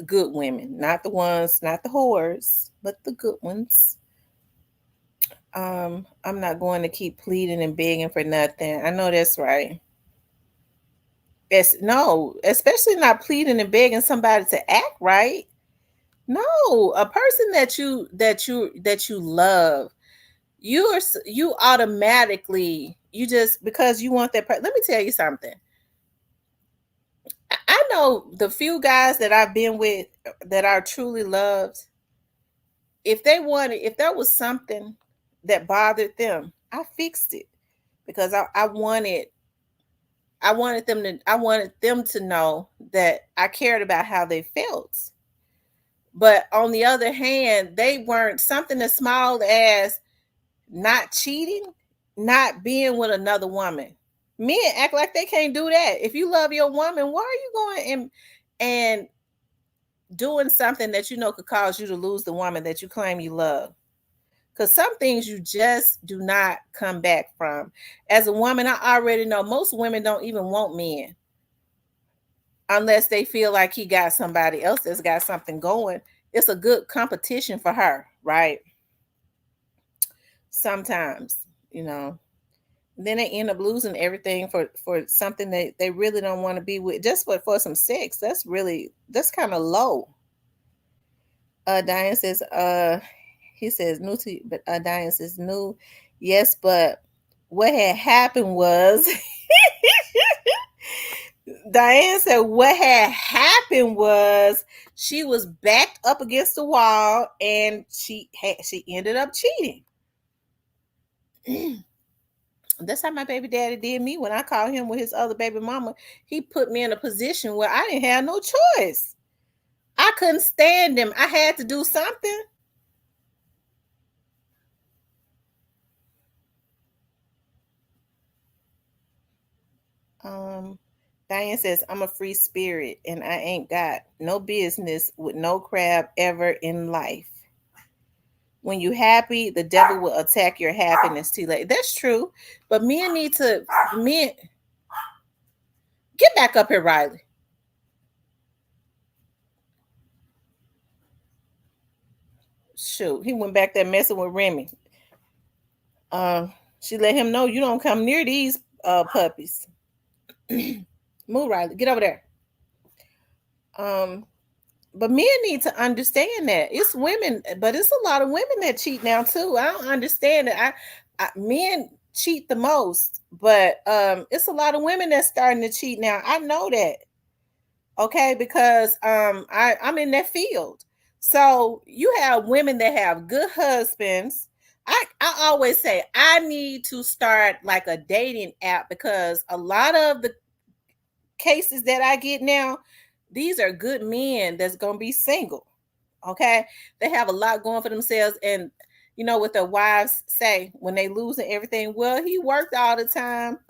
Good women, not the ones, not the whores, but the good ones. I'm not going to keep pleading and begging for nothing. I know that's right. It's no, especially not pleading and begging somebody to act right. No, a person that you love, you automatically, you just because you want that let me tell you something. I know the few guys that I've been with that are truly loved. If there was something that bothered them, I fixed it because I wanted them to know that I cared about how they felt. But on the other hand, they weren't something as small as not cheating, not being with another woman. Men act like they can't do that. If you love your woman, why are you going and doing something that you know could cause you to lose the woman that you claim you love? Because some things you just do not come back from. As a woman, I already know most women don't even want men unless they feel like he got somebody else that's got something going. It's a good competition for her, right? Sometimes, you know. Then they end up losing everything for something that they really don't want to be with just for some sex. That's kind of low. Diane says, he says new to you, but Diane says new. Yes, but what had happened was Diane said what had happened was she was backed up against the wall and she ended up cheating. That's how my baby daddy did me when I called him with his other baby mama. He put me in a position where I didn't have no choice. I couldn't stand him. I had to do something. Um, Diane says, I'm a free spirit and I ain't got no business with no crab ever in life. When you happy, the devil will attack your happiness too late. That's true. But men get back up here, Riley. Shoot, he went back there messing with Remy. She let him know you don't come near these puppies. Move, Riley. Get over there. Um, but men need to understand that it's women, but it's a lot of women that cheat now too. I don't understand it. Men cheat the most, but it's a lot of women that's starting to cheat now. I know that. Okay, because I'm in that field. So you have women that have good husbands. I always say I need to start like a dating app because a lot of the cases that I get now, these are good men that's gonna be single. Okay, they have a lot going for themselves, and you know what their wives say when they losing everything. Well, he worked all the time.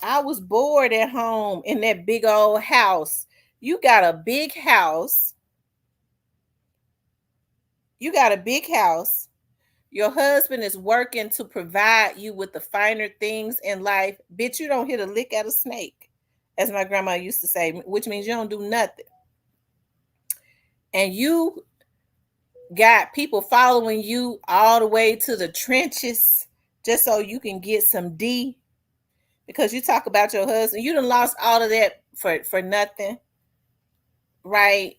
I was bored at home in that big old house. You got a big house. You got a big house. Your husband is working to provide you with the finer things in life. Bitch, you don't hit a lick at a snake. as my grandma used to say, which means you don't do nothing. And you got people following you all the way to the trenches just so you can get some D, because you talk about your husband. You done lost all of that for nothing, right?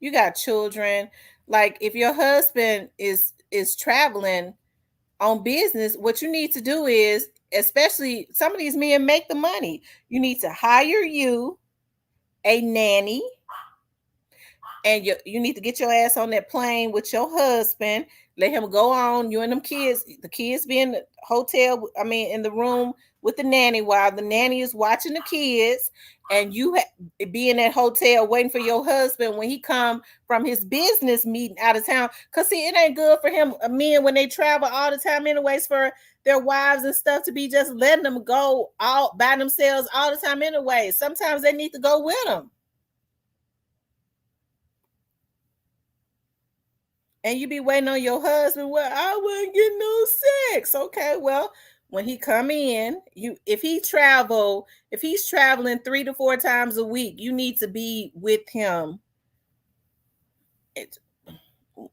You got children. Like if your husband is traveling on business, what you need to do is, especially some of these men make the money, you need to hire you a nanny, and you need to get your ass on that plane with your husband. Let him go on. You and them kids. The kids be in the hotel. I mean, in the room with the nanny while the nanny is watching the kids, and you be in that hotel waiting for your husband when he come from his business meeting out of town. Cause see, it ain't good for him. Men when they travel all the time, anyways, for their wives and stuff to be just letting them go all by themselves all the time. Anyway, sometimes they need to go with them. And you be waiting on your husband. Well, I wouldn't get no sex. Okay, well, when he come in, if he's traveling 3 to 4 times a week, you need to be with him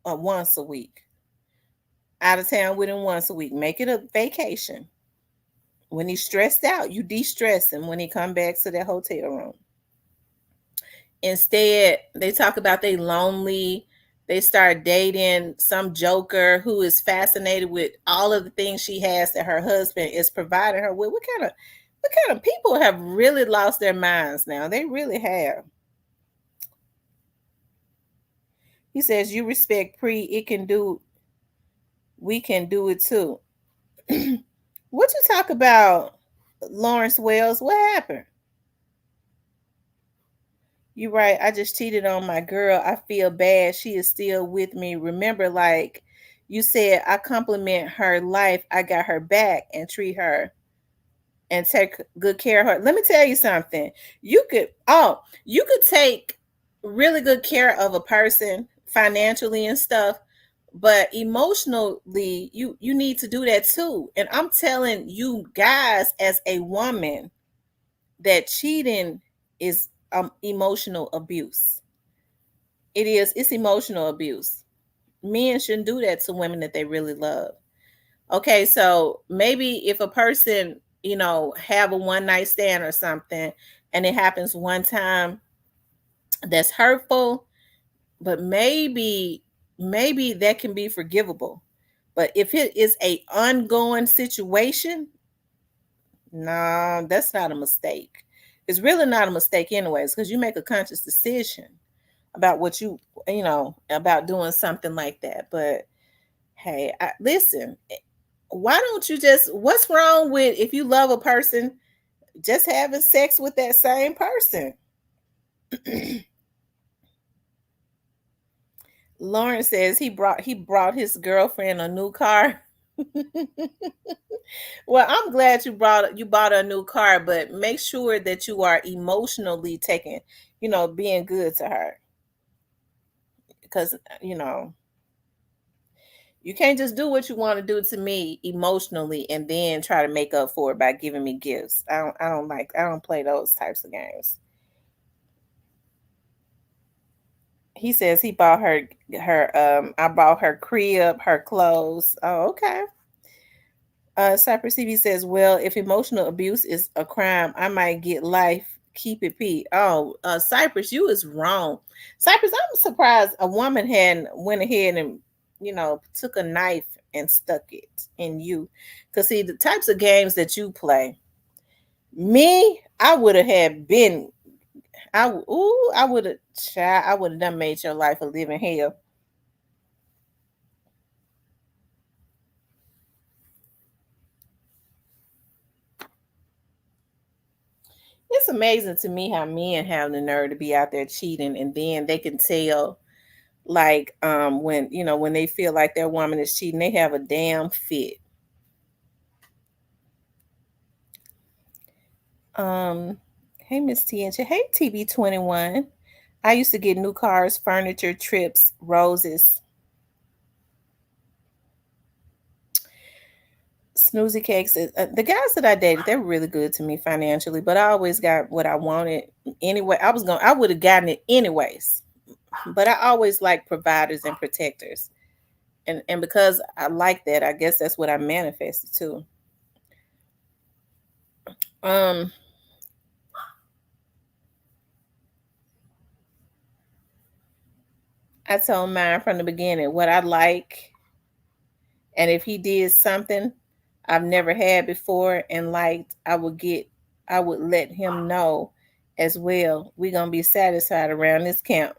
once a week. Out of town with him once a week. Make it a vacation. When he's stressed out, you de-stress him when he come back to that hotel room. Instead, they talk about they lonely. They start dating some joker who is fascinated with all of the things she has that her husband is providing her with. What kind of people have really lost their minds now? They really have. He says, you respect Pre, we can do it too. What you talk about, Lawrence Wells? What happened? You right. I just cheated on my girl. I feel bad. She is still with me. Remember, like you said, I compliment her life. I got her back and treat her and take good care of her. Let me tell you something. You could take really good care of a person financially and stuff, but emotionally, you need to do that too. And I'm telling you guys, as a woman, that cheating is emotional abuse. It is. It's emotional abuse. Men shouldn't do that to women that they really love. Okay, so maybe if a person, have a one night stand or something, and it happens one time, that's hurtful, but maybe that can be forgivable. But if it is a ongoing situation, no, that's not a mistake. It's really not a mistake anyways, because you make a conscious decision about what about doing something like that. But hey, listen, why don't you just, what's wrong with, if you love a person, just having sex with that same person? Lawrence says he brought his girlfriend a new car. Well, I'm glad you bought a new car, but make sure that you are emotionally taking, being good to her, because you know you can't just do what you want to do to me emotionally and then try to make up for it by giving me gifts. I don't play those types of games. He says he bought her I bought her crib, her clothes. Oh, okay. Cypress CB says, well, if emotional abuse is a crime, I might get life. Keep it P. Oh, Cypress, you is wrong. Cypress, I'm surprised a woman hadn't went ahead and, took a knife and stuck it in you. Because, see, the types of games that you play, me, I would have had been, I would have, I would have done made your life a living hell. It's amazing to me how men have the nerve to be out there cheating, and then they can tell, like, when they feel like their woman is cheating, they have a damn fit. Um, hey Miss TNJ, hey TB21. I used to get new cars, furniture, trips, roses. Snoozy Cakes. The guys that I dated, they were really good to me financially, but I always got what I wanted anyway. I would have gotten it anyways, but I always like providers and protectors, and because I like that, I guess that's what I manifested too. Um, I told mine from the beginning what I like, and if he did something I've never had before and liked, I would let him know as well. We gonna be satisfied around this camp.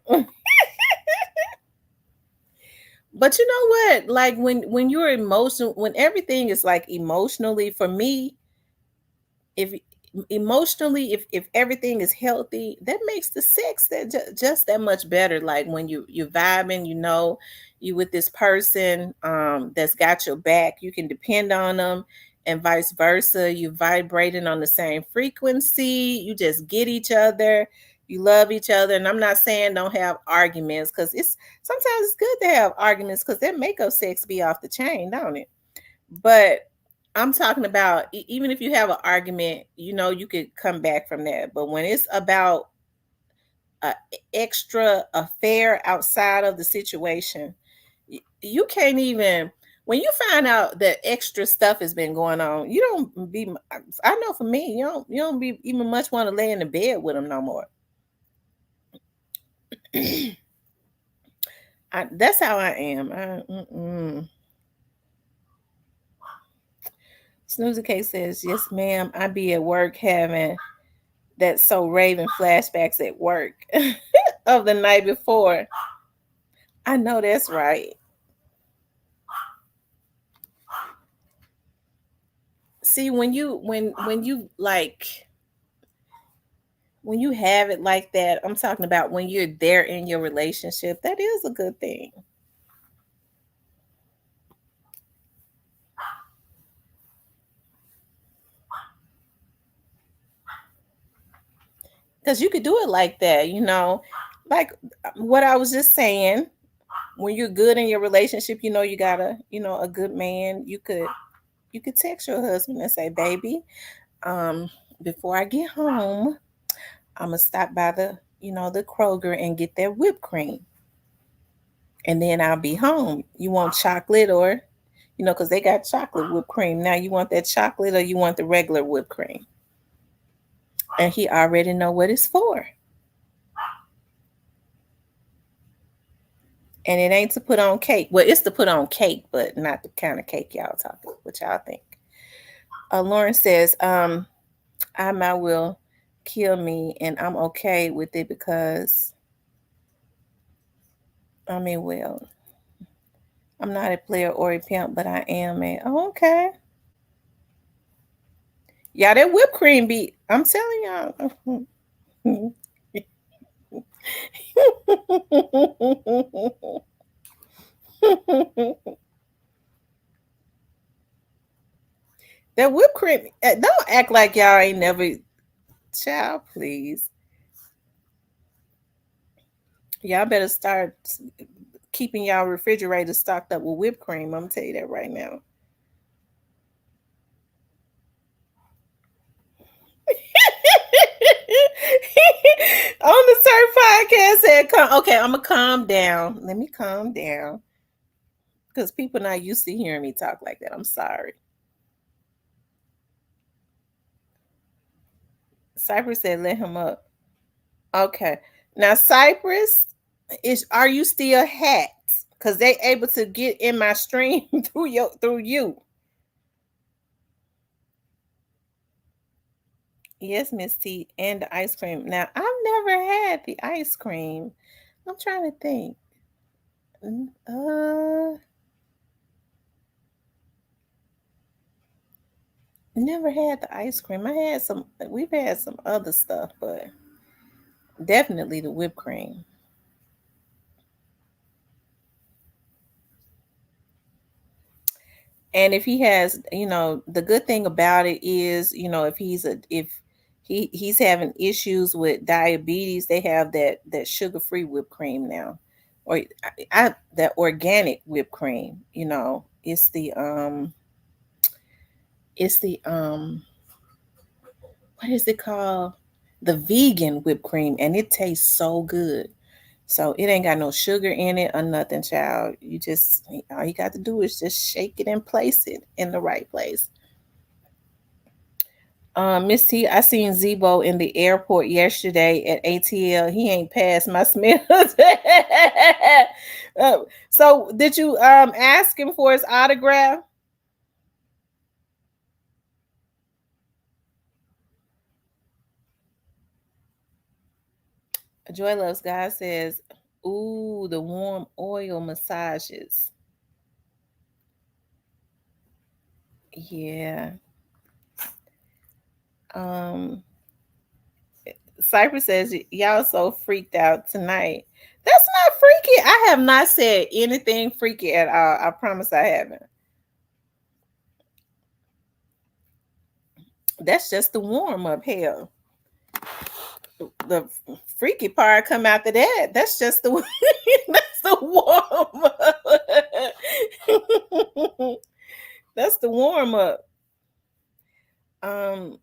But you know what? Like when you're emotional, when everything is like emotionally for me, if emotionally if everything is healthy, that makes the sex just that much better. Like when you're vibing, you know, you with this person that's got your back, you can depend on them, and vice versa. You vibrating on the same frequency, you just get each other, you love each other. And I'm not saying don't have arguments, because it's sometimes it's good to have arguments, because that makeup sex be off the chain, don't it? But I'm talking about even if you have an argument, you know, you could come back from that. But when it's about a extra affair outside of the situation, you can't even. When you find out that extra stuff has been going on, you don't be. I know for me, you don't be even much want to lay in the bed with them no more. That's how I am. Snoozy K says, "Yes, ma'am. I be at work having that so Raven flashbacks at work of the night before." I know that's right. See, when you like when you have it like that, I'm talking about when you're there in your relationship, that is a good thing. Because you could do it like that, you know. Like what I was just saying, when you're good in your relationship, you know you got a good man, you could text your husband and say, "Baby, um, before I get home, I'm gonna stop by the Kroger and get that whipped cream, and then I'll be home. You want chocolate or, because they got chocolate whipped cream now. You want that chocolate or you want the regular whipped cream?" And he already know what it's for. And it ain't to put on cake. Well, it's to put on cake, but not the kind of cake y'all talking. What y'all think? Lauren says, "I might will kill me, and I'm okay with it because I mean, well, I'm not a player or a pimp, but I am a oh, okay. Yeah, that whipped cream be. I'm telling y'all, that whipped cream. Don't act like y'all ain't never. Child, please. Y'all better start keeping y'all refrigerator stocked up with whipped cream. I'm gonna tell you that right now. On the Surf Podcast said, okay, I'm gonna calm down. Let me calm down because people not used to hearing me talk like that. I'm sorry." Cypress said, "Let him up." Okay. Now, Cypress, are you still hacked? Because they able to get in my stream through you. Yes, Miss T, and the ice cream. Now, I've never had the ice cream. I'm trying to think. Never had the ice cream. We've had some other stuff, but definitely the whipped cream. And if he has, the good thing about it is, if he's having issues with diabetes, they have that sugar-free whipped cream now. Or that organic whipped cream, it's the It's the what is it called? The vegan whipped cream, and it tastes so good. So it ain't got no sugar in it or nothing, child. You just all you got to do is just shake it and place it in the right place. Miss T, I seen Zebo in the airport yesterday at ATL. He ain't passed my smell. Uh, so did you ask him for his autograph? Joy Loves God says, "Ooh, the warm oil massages." Yeah. Um, Cypress says y'all so freaked out tonight. That's not freaky. I have not said anything freaky at all. I promise I haven't. That's just the warm up. Hell, the freaky part come after that. That's just the that's the warm up. That's the warm up. Um,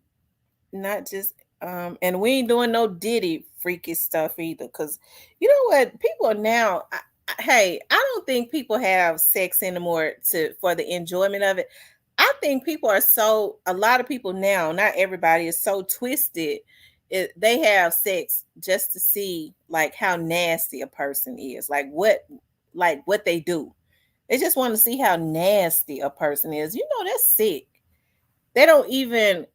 not just and we ain't doing no Diddy freaky stuff either. Cause you know what? People are now. Hey, I don't think people have sex anymore to for the enjoyment of it. I think people are so. A lot of people now, not everybody, is so twisted. They have sex just to see like how nasty a person is, like what they do. They just want to see how nasty a person is. You know, that's sick. They don't even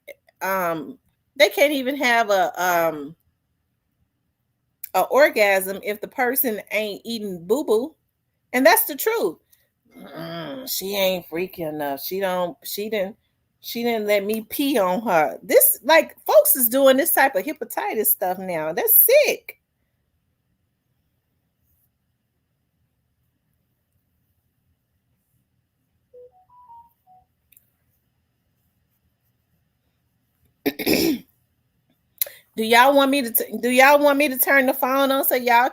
um they can't even have a orgasm if the person ain't eating boo boo, and that's the truth. She ain't freaky enough. She didn't let me pee on her. This like folks is doing this type of hepatitis stuff now. That's sick. Do y'all want me to turn the phone on so y'all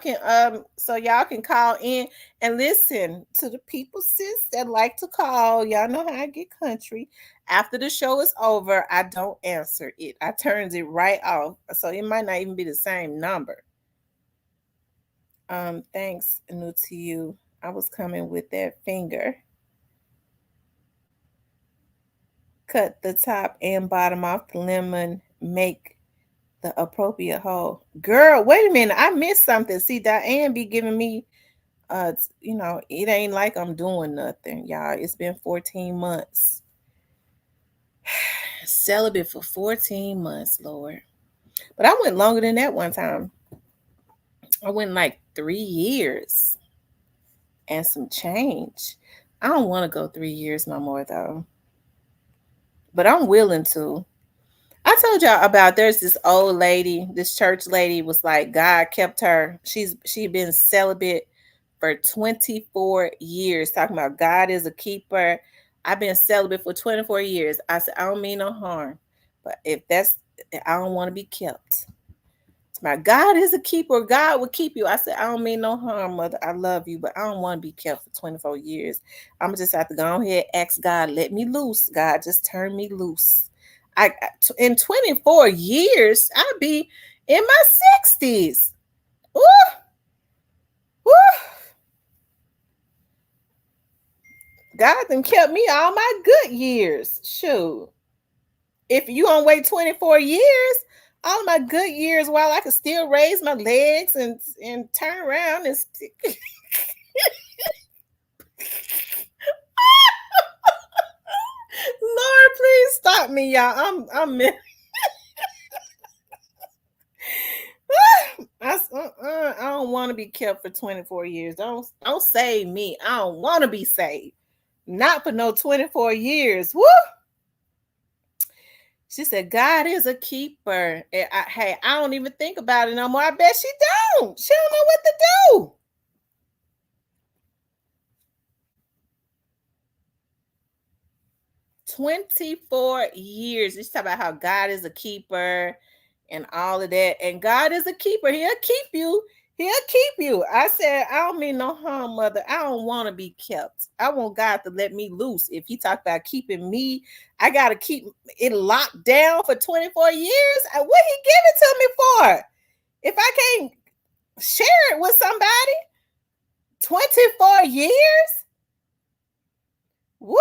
can call in and listen to the people sis that like to call. Y'all know how I get country. After the show is over, I don't answer it. I turns it right off. So it might not even be the same number. Thanks, new to you. I was coming with that finger. Cut the top and bottom off the lemon. Make the appropriate hole. Girl, wait a minute. I missed something. See, Diane be giving me it ain't like I'm doing nothing, y'all. It's been 14 months. Celibate for 14 months, Lord. But I went longer than that one time. I went like 3 years and some change. I don't want to go 3 years no more though. But I'm willing to. I told y'all about there's this old lady, this church lady was like God kept her. She'd been celibate for 24 years, talking about God is a keeper. I've been celibate for 24 years. I said, I don't mean no harm. But if that's I don't want to be kept. My God is a keeper. God will keep you. I said, I don't mean no harm, mother. I love you, but I don't want to be kept for 24 years. I'm just have to go ahead, ask God, let me loose. God, just turn me loose. In 24 years, I'll be in my 60s. Ooh, ooh. God done kept me all my good years. Shoot. If you gonna wait 24 years, all my good years while I could still raise my legs and turn around and Lord, please stop me, y'all. I don't want to be kept for 24 years. Don't save me. I don't want to be saved. Not for no 24 years. Woo! She said, God is a keeper. Hey, I don't even think about it no more. I bet she don't. She don't know what to do. 24 years. Let's talk about how God is a keeper and all of that. And God is a keeper. He'll keep you. He'll keep you. I said, I don't mean no harm, mother. I don't want to be kept. I want God to let me loose. If he talk about keeping me, I gotta keep it locked down for 24 years. What he give it to me for? If I can't share it with somebody, 24 years? Woo!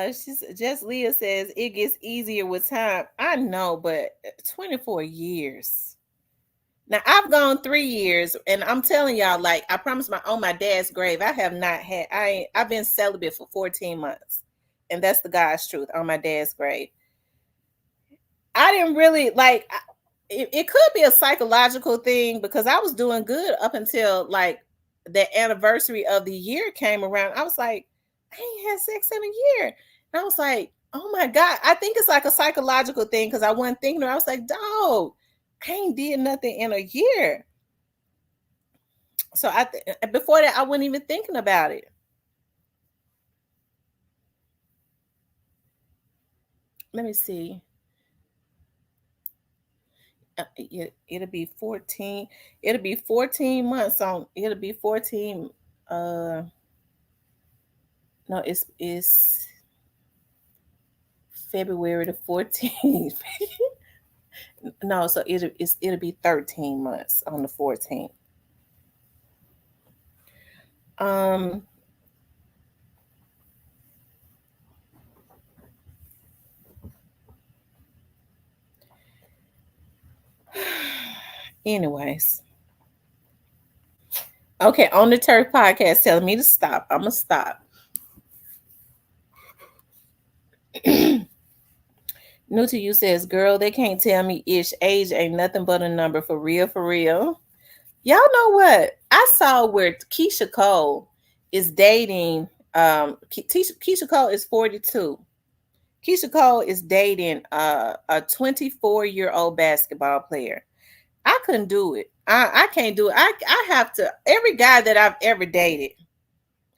She's just Leah says it gets easier with time. I know, but 24 years. Now I've gone 3 years, and I'm telling y'all, like I promised my on my dad's grave, I have not had. I've been celibate for 14 months, and that's the God's truth on my dad's grave. I didn't really like. It could be a psychological thing because I was doing good up until like the anniversary of the year came around. I was like, I ain't had sex in a year, and I was like, oh my god. I think it's like a psychological thing because I wasn't thinking. I was like, dog, I ain't did nothing in a year. So before that, I wasn't even thinking about it. Let me see. It'll be 14. It'll be 14 months on. It'll be 14. No, it's February the 14th. No, so it'll be 13 months on the 14th. Um. Anyways, okay. On the Turf podcast, telling me to stop. I'm gonna stop. New to you says, "Girl, they can't tell me ish age ain't nothing but a number for real, for real." Y'all know what? I saw where Keisha Cole is dating. Keisha Cole is 42. Keisha Cole is dating a 24-year-old basketball player. I couldn't do it. I can't do it. I have to. Every guy that I've ever dated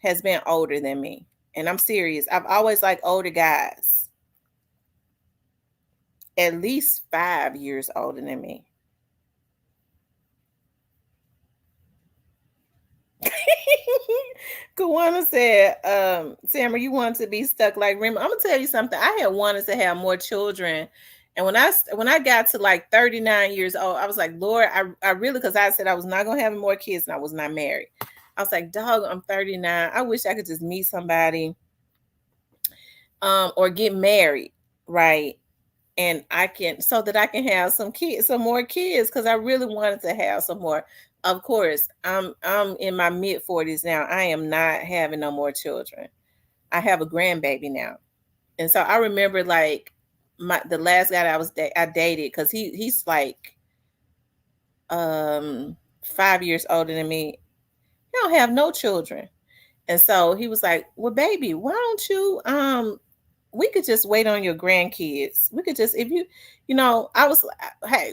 has been older than me, and I'm serious. I've always liked older guys, at least 5 years older than me. Kawana said, Sammer, you want to be stuck like Rima. I'm gonna tell you something. I had wanted to have more children. And when I got to like 39 years old, I was like, Lord, I really because I said I was not gonna have more kids and I was not married. I was like, dog, I'm 39. I wish I could just meet somebody or get married, right? And I can so that I can have some more kids because I really wanted to have some more. Of course, I'm in my mid 40s now. I am not having no more children. I have a grandbaby now, and so I remember like the last guy that I dated because he's like 5 years older than me. He don't have no children, and so he was like, "Well, baby, why don't you we could just wait on your grandkids. We could just if I was like, hey,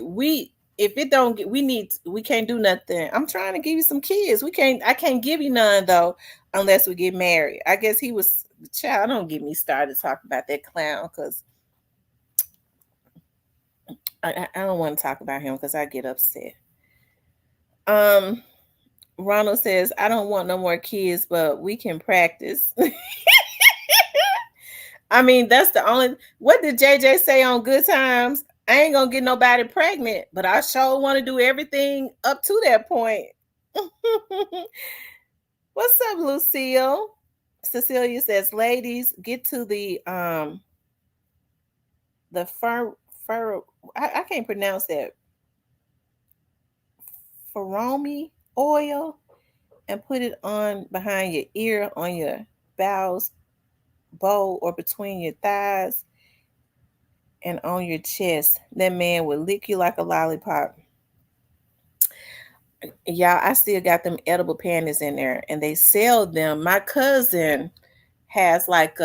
if it don't get we can't do nothing. I'm trying to give you some kids. I can't give you none though unless we get married. I guess he was child, don't get me started talking about that clown because I don't want to talk about him because I get upset. Um Ronald says, I don't want no more kids, but we can practice. I mean, that's the only. What did JJ say on Good Times? I ain't gonna get nobody pregnant, but I sure want to do everything up to that point. What's up, Lucille? Cecilia says, ladies, get to the fur. I can't pronounce that. Feromi oil and put it on behind your ear, on your bowels, bowl, or between your thighs and on your chest. That man will lick you like a lollipop. Y'all, I still got them edible panties in there and they sell them. My cousin has like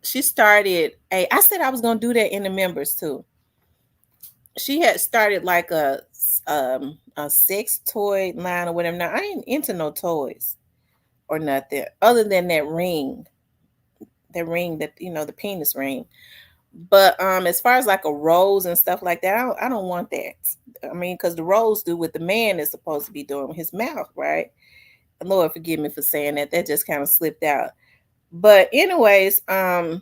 she started I said I was gonna do that in the members too. She had started like a sex toy line or whatever. Now I ain't into no toys or nothing other than that ring the ring that the penis ring. But as far as like a rose and stuff like that, I don't want that. I mean, because the rose do what the man is supposed to be doing with his mouth, right? Lord forgive me for saying that. That just kind of slipped out. But anyways, they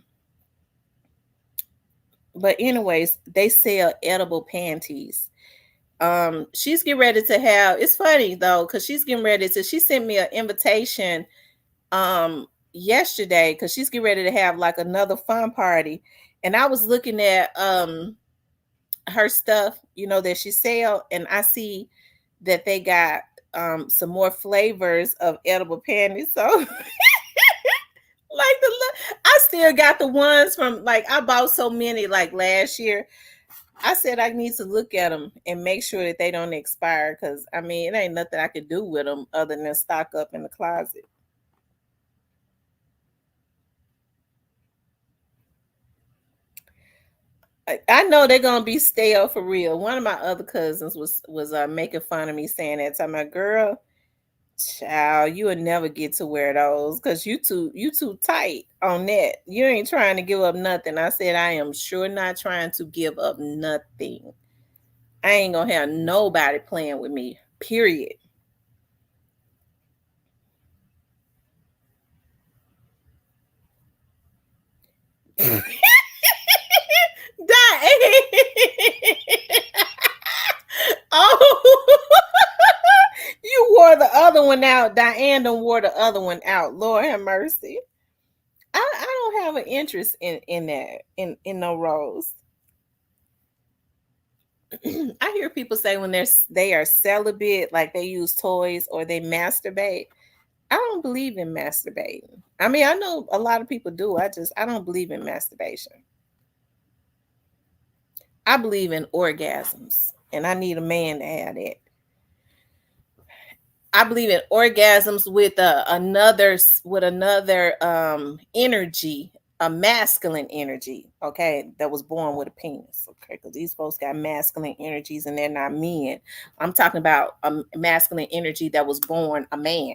sell edible panties. She's getting ready to have. It's funny though, because she's getting ready to. She sent me an invitation yesterday because she's getting ready to have like another fun party, and I was looking at her stuff, that she sell, and I see that they got some more flavors of edible panties. So like I still got the ones from like I bought so many like last year. I said I need to look at them and make sure that they don't expire because I mean it ain't nothing I could do with them other than stock up in the closet. I know they're gonna be stale for real. One of my other cousins was making fun of me saying that to my girl. Child, you would never get to wear those because you too tight on that. You ain't trying to give up nothing. I said I am sure not trying to give up nothing. I ain't gonna have nobody playing with me. Period. Oh, you wore the other one out. Diane done wore the other one out. Lord have mercy. I don't have an interest in that in no roles. I hear people say when they are celibate, like they use toys or they masturbate. I don't believe in masturbating. I mean, I know a lot of people do. I don't believe in masturbation. I believe in orgasms, and I need a man to have that. I believe in orgasms with another energy, a masculine energy. Okay, that was born with a penis. Okay, because these folks got masculine energies and they're not men. I'm talking about a masculine energy that was born a man.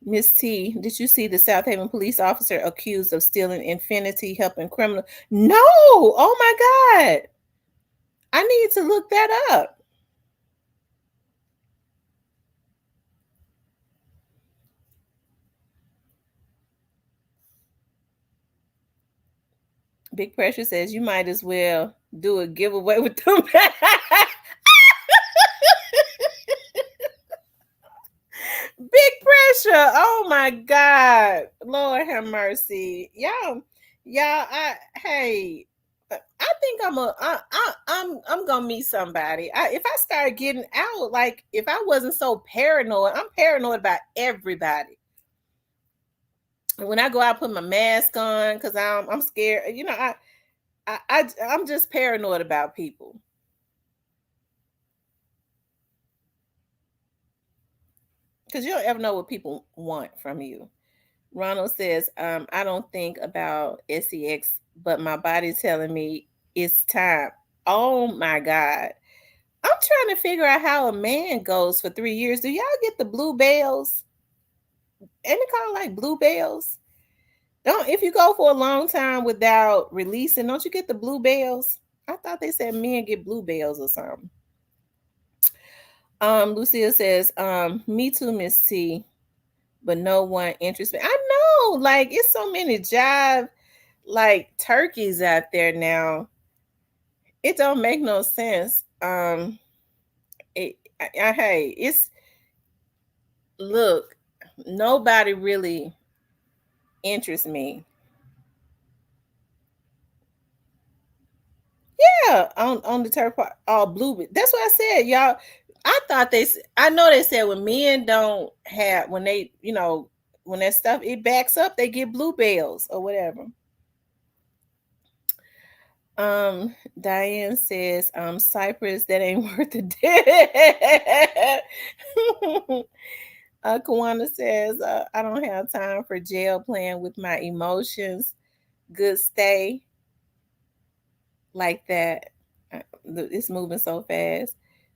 Miss T, did you see the South Haven police officer accused of stealing Infinity helping criminal? No. Oh my God. I need to look that up. Big Pressure says you might as well do a giveaway with them. Big Pressure. Oh my God. Lord have mercy. Y'all, I think I'm gonna meet somebody. If I start getting out, like if I wasn't so paranoid, I'm paranoid about everybody. When I go out, I put my mask on because I'm scared. I'm just paranoid about people because you don't ever know what people want from you. Ronald says, I don't think about sex, but my body's telling me it's time. Oh my God. I'm trying to figure out how a man goes for 3 years. Do y'all get the blue bells? Ain't it called like blue bells? Don't if you go for a long time without releasing, don't you get the blue bells? I thought they said men get blue bells or something. Lucille says, me too, Miss T, but no one interests me. I know, like it's so many jive like turkeys out there now. It don't make no sense. Hey, it's look, nobody really interests me. Yeah, on the turf part, all blue. That's what I said, y'all. I know they said when men don't have when they when that stuff it backs up, they get bluebells or whatever. Diane says, Cypress, that ain't worth a damn. Kawana says, I don't have time for jail playing with my emotions. Good stay like that. It's moving so fast.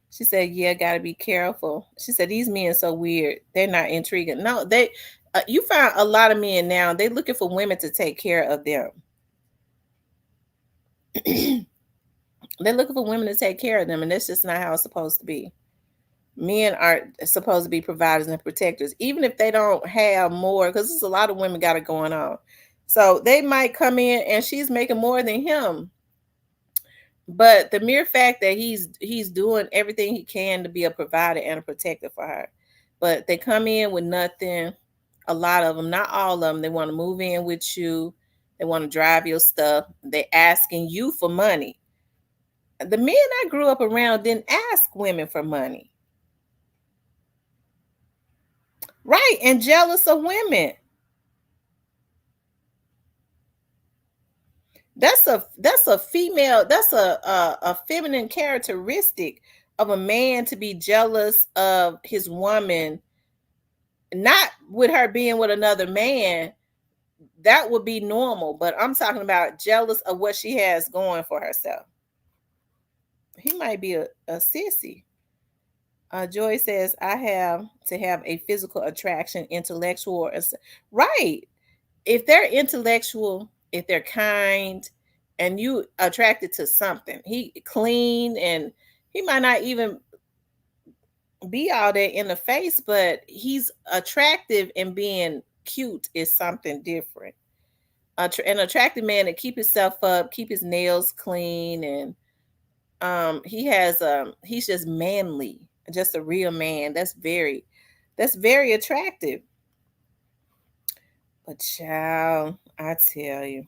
She said, yeah, gotta be careful. She said, these men so weird. They're not intriguing. No, You find a lot of men now, they looking for women to take care of them. They're looking for women to take care of them, and that's just not how it's supposed to be. Men are supposed to be providers and protectors, even if they don't have more, because there's a lot of women got it going on. So they might come in and she's making more than him. But the mere fact that he's doing everything he can to be a provider and a protector for her. But they come in with nothing. A lot of them, not all of them, they want to move in with you. They want to drive your stuff. They're asking you for money. The men I grew up around didn't ask women for money. Right, and jealous of women. That's a female, that's a feminine characteristic of a man, to be jealous of his woman, not with her being with another man. That would be normal, but I'm talking about jealous of what she has going for herself. He might be a sissy. Joy says, I have to have a physical attraction, intellectual, right. If they're intellectual, if they're kind, and you attracted to something, he clean, and he might not even be all that in the face, but he's attractive, and being cute is something different. An attractive man to keep himself up, keep his nails clean, and he's just manly, just a real man. That's very attractive. But child, I tell you.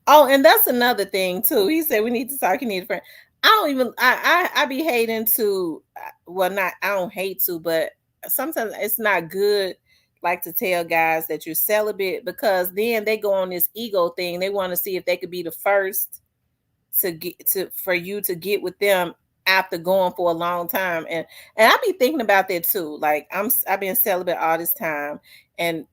Oh, and that's another thing too. He said we need to talk. You need a friend. I don't even. I be hating to. Well, not. I don't hate to, but sometimes it's not good. Like, to tell guys that you're celibate, because then they go on this ego thing. They want to see if they could be the first to get to for you to get with them after going for a long time. And I be thinking about that too. Like, I've been celibate all this time, and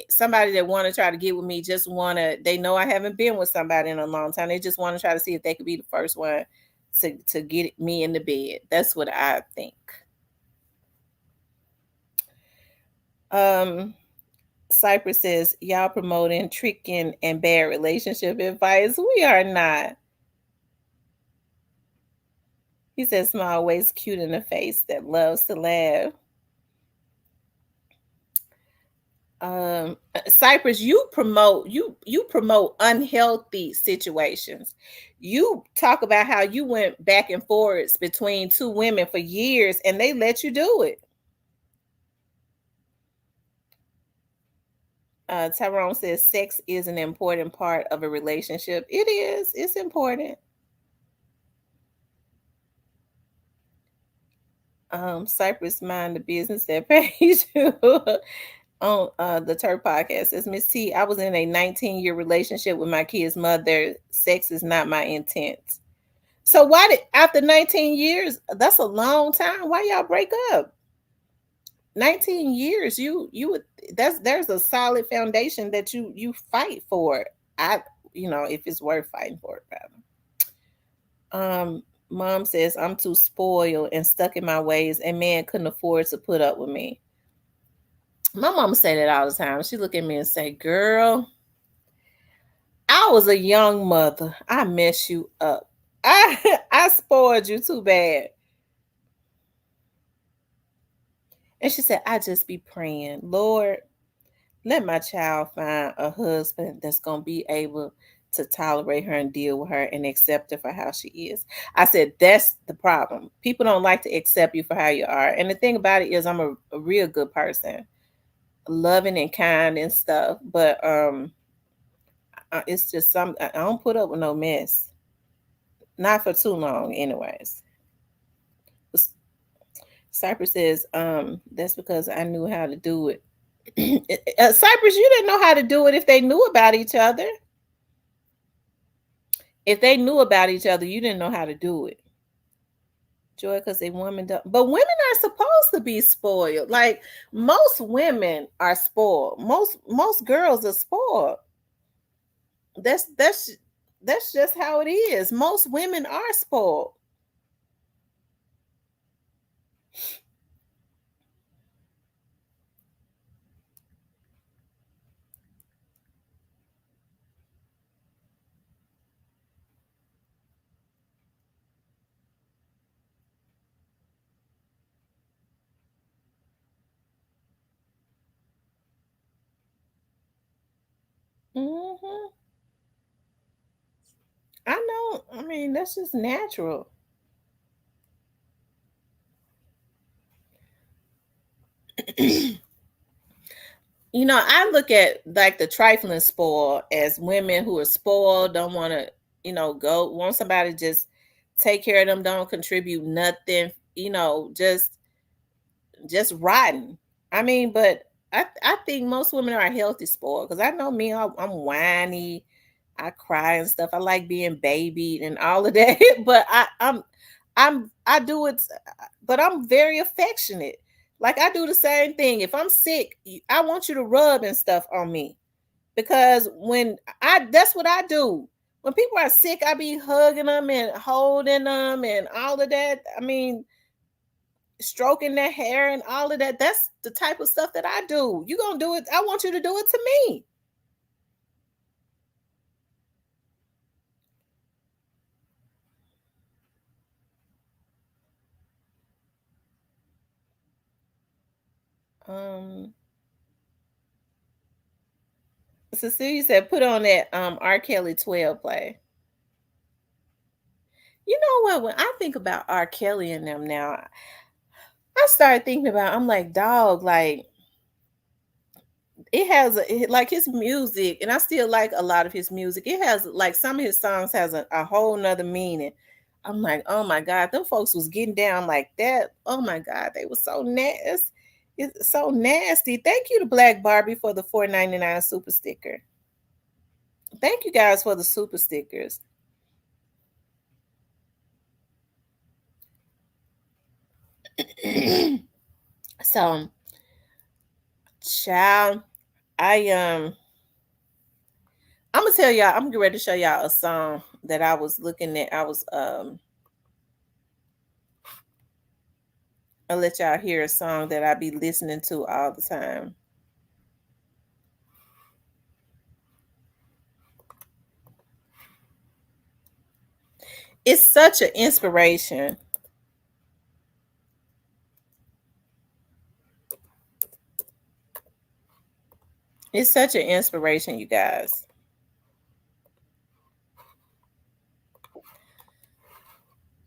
somebody that want to try to get with me just want to, they know I haven't been with somebody in a long time, they just want to try to see if they could be the first one to get me in the bed. That's what I think. um Cypress says, y'all promoting tricking and bad relationship advice. We are not. He says, small waist, cute in the face, that loves to laugh. Cypress, you promote unhealthy situations. You talk about how you went back and forwards between two women for years, and they let you do it. Tyrone says, sex is an important part of a relationship. It is. It's important. Cypress, mind the business that pays you. On the Turk podcast, says, Miss T, I was in a 19-year relationship with my kid's mother. Sex is not my intent. So why did, after 19 years, that's a long time. Why y'all break up? 19 years, you would, there's a solid foundation that you fight for. I if it's worth fighting for it, rather. Mom says, I'm too spoiled and stuck in my ways, and man couldn't afford to put up with me. My mama say that all the time. She look at me and say, girl, I was a young mother. I messed you up. I spoiled you too bad. And she said, I just be praying, Lord, let my child find a husband that's gonna be able to tolerate her and deal with her and accept her for how she is. I said, that's the problem. People don't like to accept you for how you are. And the thing about it is, I'm a real good person, loving and kind and stuff. But it's just some, I don't put up with no mess. Not for too long, anyways. Cypress says, that's because I knew how to do it. Cypress, you didn't know how to do it if they knew about each other. If they knew about each other, you didn't know how to do it. Joy, because they women don't. But women are supposed to be spoiled. Like most women are spoiled. Most girls are spoiled. That's that's just how it is. Most women are spoiled. Hmm. I know. I mean, that's just natural. I look at like the trifling spoiled as women who are spoiled, don't want to, go, want somebody to just take care of them, don't contribute nothing, just rotten. I mean, but I think most women are healthy spoiled because I know me, I'm whiny, I cry and stuff. I like being babied and all of that, but I do it, but I'm very affectionate. Like I do the same thing. If I'm sick, I want you to rub and stuff on me because when that's what I do. When people are sick, I be hugging them and holding them and all of that. I mean, stroking their hair and all of that. That's the type of stuff that I do. You gonna do it? I want you to do it to me. Um, Cecilia said, "Put on that R. Kelly 12 play." You know what? When I think about R. Kelly and them now, I started thinking about. I'm like, dog, like it has like his music, and I still like a lot of his music. It has like some of his songs has a whole nother meaning. I'm like, oh my god, them folks was getting down like that. Oh my god, they were so nasty. It's so nasty. Thank you to Black Barbie for the 4.99 super sticker. Thank you guys for the super stickers. So, child, I I'm gonna tell y'all. I'm getting ready to show y'all a song that I was looking at. I'll let y'all hear a song that I be listening to all the time. It's such an inspiration. It's such an inspiration, you guys.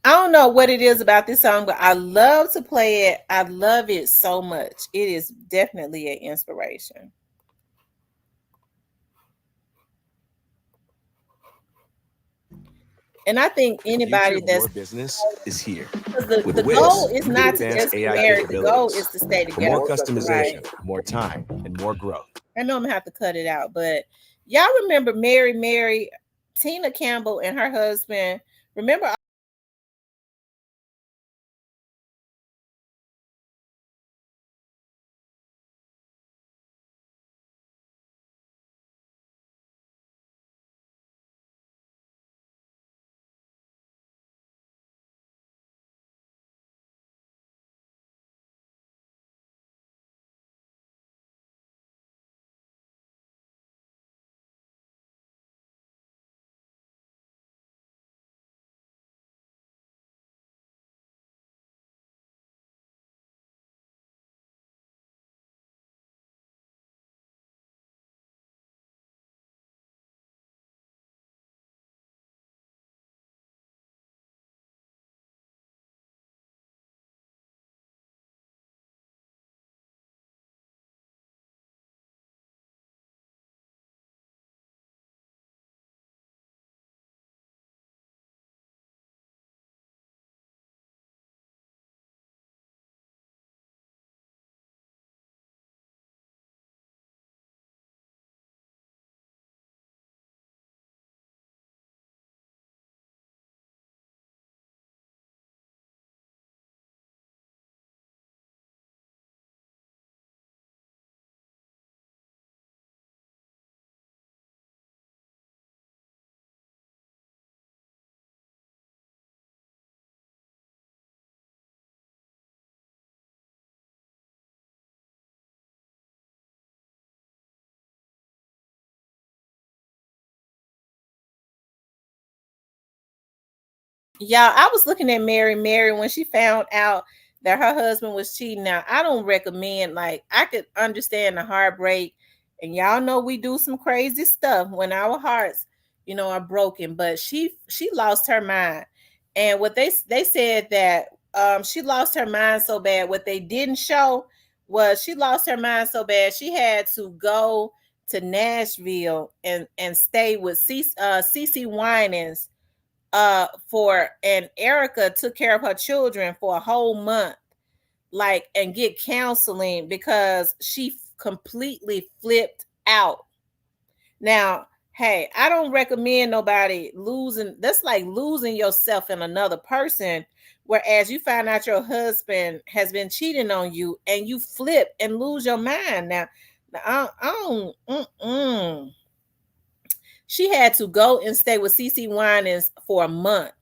I don't know what it is about this song, but I love to play it. I love it so much. It is definitely an inspiration. And I think The future anybody of that's your business is here. because With the Wiz, goal is you get not to advanced just get AI married. The goal capabilities is to stay for more together. Right. customization, more time, and more growth. I know I'm gonna have to cut it out, but y'all remember Mary, Tina Campbell and her husband. Remember Yeah, I was looking at Mary when she found out that her husband was cheating. Now, I don't recommend, like, I could understand the heartbreak, and y'all know we do some crazy stuff when our hearts, are broken. But she lost her mind, and what they said that she lost her mind so bad. What they didn't show was she lost her mind so bad she had to go to Nashville and stay with CC Winans for and Erica took care of her children for a whole month, like, and get counseling because she completely flipped out. Now, hey, I don't recommend nobody losing. That's like losing yourself in another person. Whereas you find out your husband has been cheating on you and you flip and lose your mind. Now, I don't. She had to go and stay with CC Winans for a month,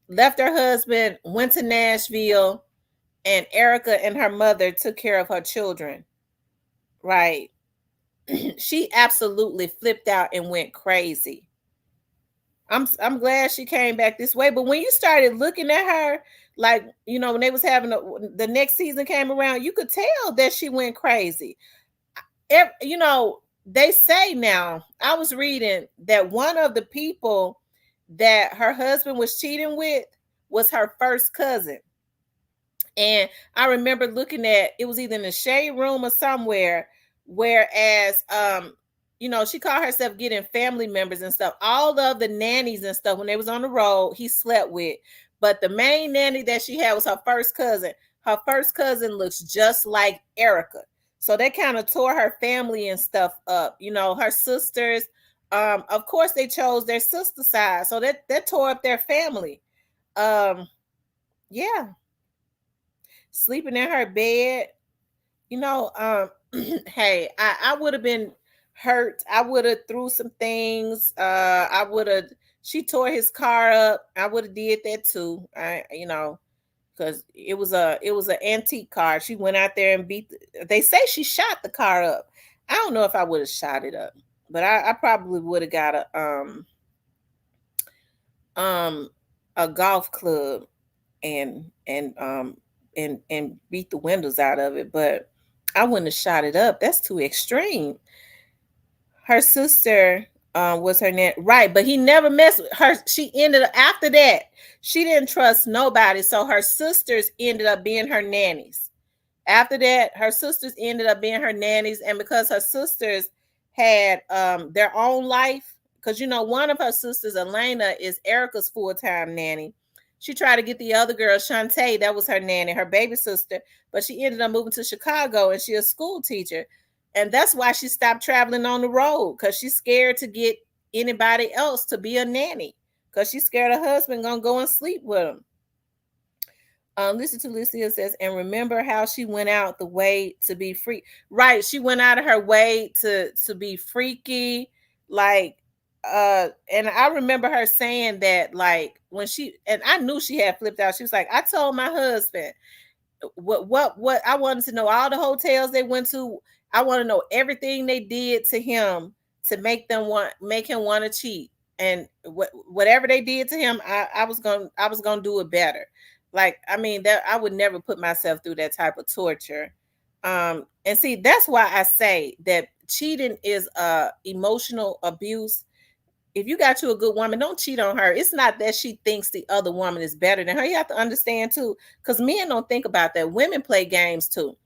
left her husband, went to Nashville, and Erica and her mother took care of her children. Right. She absolutely flipped out and went crazy. I'm glad she came back this way, but when you started looking at her, like, when they was having the next season came around, you could tell that she went crazy. They say now, I was reading that one of the people that her husband was cheating with was her first cousin. And I remember looking at, it was either in the shade room or somewhere, whereas she called herself getting family members and stuff. All of the nannies and stuff when they was on the road, he slept with. But the main nanny that she had was her first cousin. Her first cousin looks just like Erica. So they kind of tore her family and stuff up. Her sisters, of course they chose their sister side. So that tore up their family. Yeah, sleeping in her bed. Hey, I would have been hurt. I would have threw some things. I would have. She tore his car up. I would have did that too. Because it was an antique car. She went out there and they say she shot the car up. I don't know if I would have shot it up, but I probably would have got um a golf club and beat the windows out of it, but I wouldn't have shot it up. That's too extreme. Her sister was her net, right? But he never messed with her. She ended up after that. She didn't trust nobody, so her sisters ended up being her nannies. After that, her sisters ended up being her nannies, and because her sisters had their own life, because one of her sisters, Elena, is Erica's full-time nanny. She tried to get the other girl, Shantae, that was her nanny, her baby sister, but she ended up moving to Chicago, and she's a school teacher, and that's why she stopped traveling on the road, because she's scared to get anybody else to be a nanny, because she's scared her husband gonna go and sleep with him. Listen to Lucia says, and remember how she went out the way to be free. Right, she went out of her way to be freaky, like, and I remember her saying that, like, when she, and I knew she had flipped out. She was like, I told my husband what I wanted to know, all the hotels they went to. I want to know everything they did to him to make him want to cheat, and whatever they did to him, I was gonna do it better. Like, I mean, that I would never put myself through that type of torture. And see, that's why I say that cheating is emotional abuse. If you got you a good woman, don't cheat on her. It's not that she thinks the other woman is better than her. You have to understand too, because men don't think about that. Women play games too.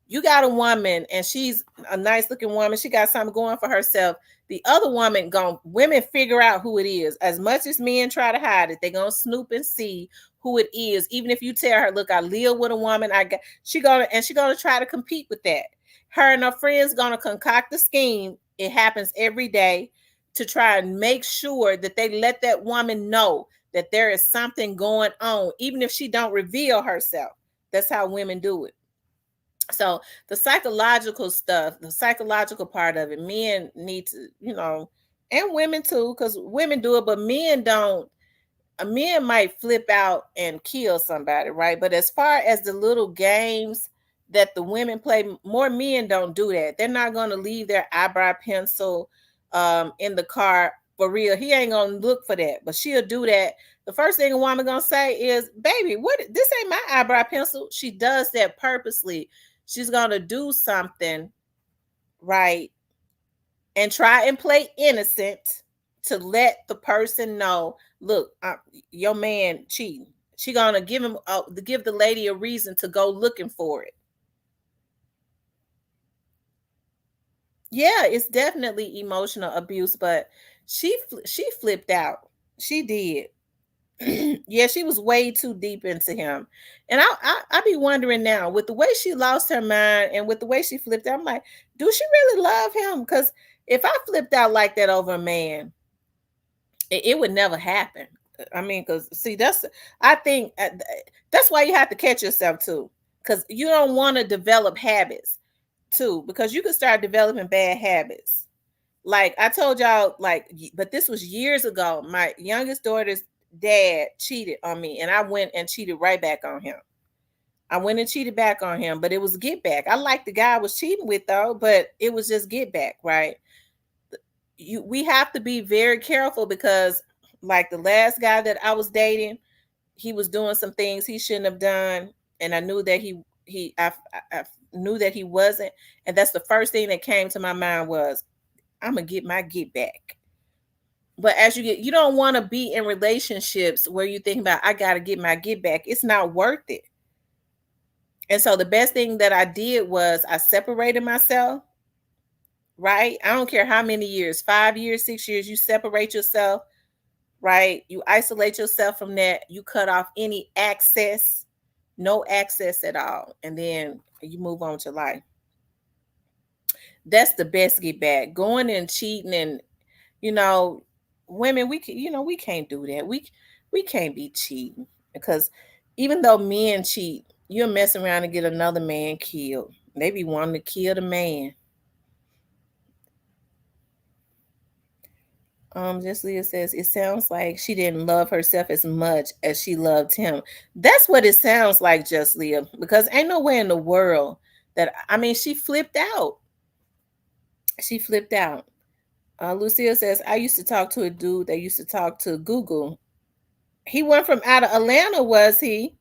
You got a woman and she's a nice looking woman. She got something going for herself. The other women figure out who it is. As much as men try to hide it, they're gonna snoop and see who it is. Even if you tell her, look, I live with a woman, she gonna try to compete with that. Her and her friends gonna concoct the scheme. It happens every day to try and make sure that they let that woman know that there is something going on, even if she don't reveal herself. That's how women do it. So the psychological stuff, the psychological part of it, men need to, and women too, because women do it, but men don't. A man might flip out and kill somebody, right? But as far as the little games that the women play, more men don't do that. They're not going to leave their eyebrow pencil in the car for real. He ain't going to look for that, but she'll do that. the first thing a woman gonna say is, "Baby, what? This ain't my eyebrow pencil." She does that purposely. She's gonna do something right and try and play innocent to let the person know, look, your man cheating. She gonna give him give the lady a reason to go looking for it. Yeah, it's definitely emotional abuse, but she flipped out. She did. Yeah, she was way too deep into him. And I be wondering now, with the way she lost her mind and with the way she flipped out, I'm like, do she really love him? Because if I flipped out like that over a man, it would never happen. I mean, because see, I think that's why you have to catch yourself too, because you don't want to develop habits too, because you can start developing bad habits. Like I told y'all, like, but this was years ago. My youngest daughter's dad cheated on me, and I went and cheated right back on him. I went and cheated back on him, but it was get back. I liked the guy I was cheating with though, but it was just get back, right? We have to be very careful because, like the last guy that I was dating, he was doing some things he shouldn't have done, and I knew that I knew that he wasn't, and that's the first thing that came to my mind was, I'm gonna get my get back. But as you don't want to be in relationships where you think about, I gotta get my get back. It's not worth it. And so the best thing that I did was I separated myself, right? I don't care how many years, 5 years, 6 years, you separate yourself, right? You isolate yourself from that. You cut off any access, no access at all. And then you move on to life. That's the best get back. Going and cheating and, you know, women, we can, we can't do that. We can't be cheating because even though men cheat, you'll mess around and get another man killed. They be wanting to kill the man. Just Leah says it sounds like she didn't love herself as much as she loved him. That's what it sounds like, Just Leah, because ain't no way in the world that, I mean, she flipped out. She flipped out. Lucille says, I used to talk to a dude that used to talk to Google. He went from out of Atlanta, was he?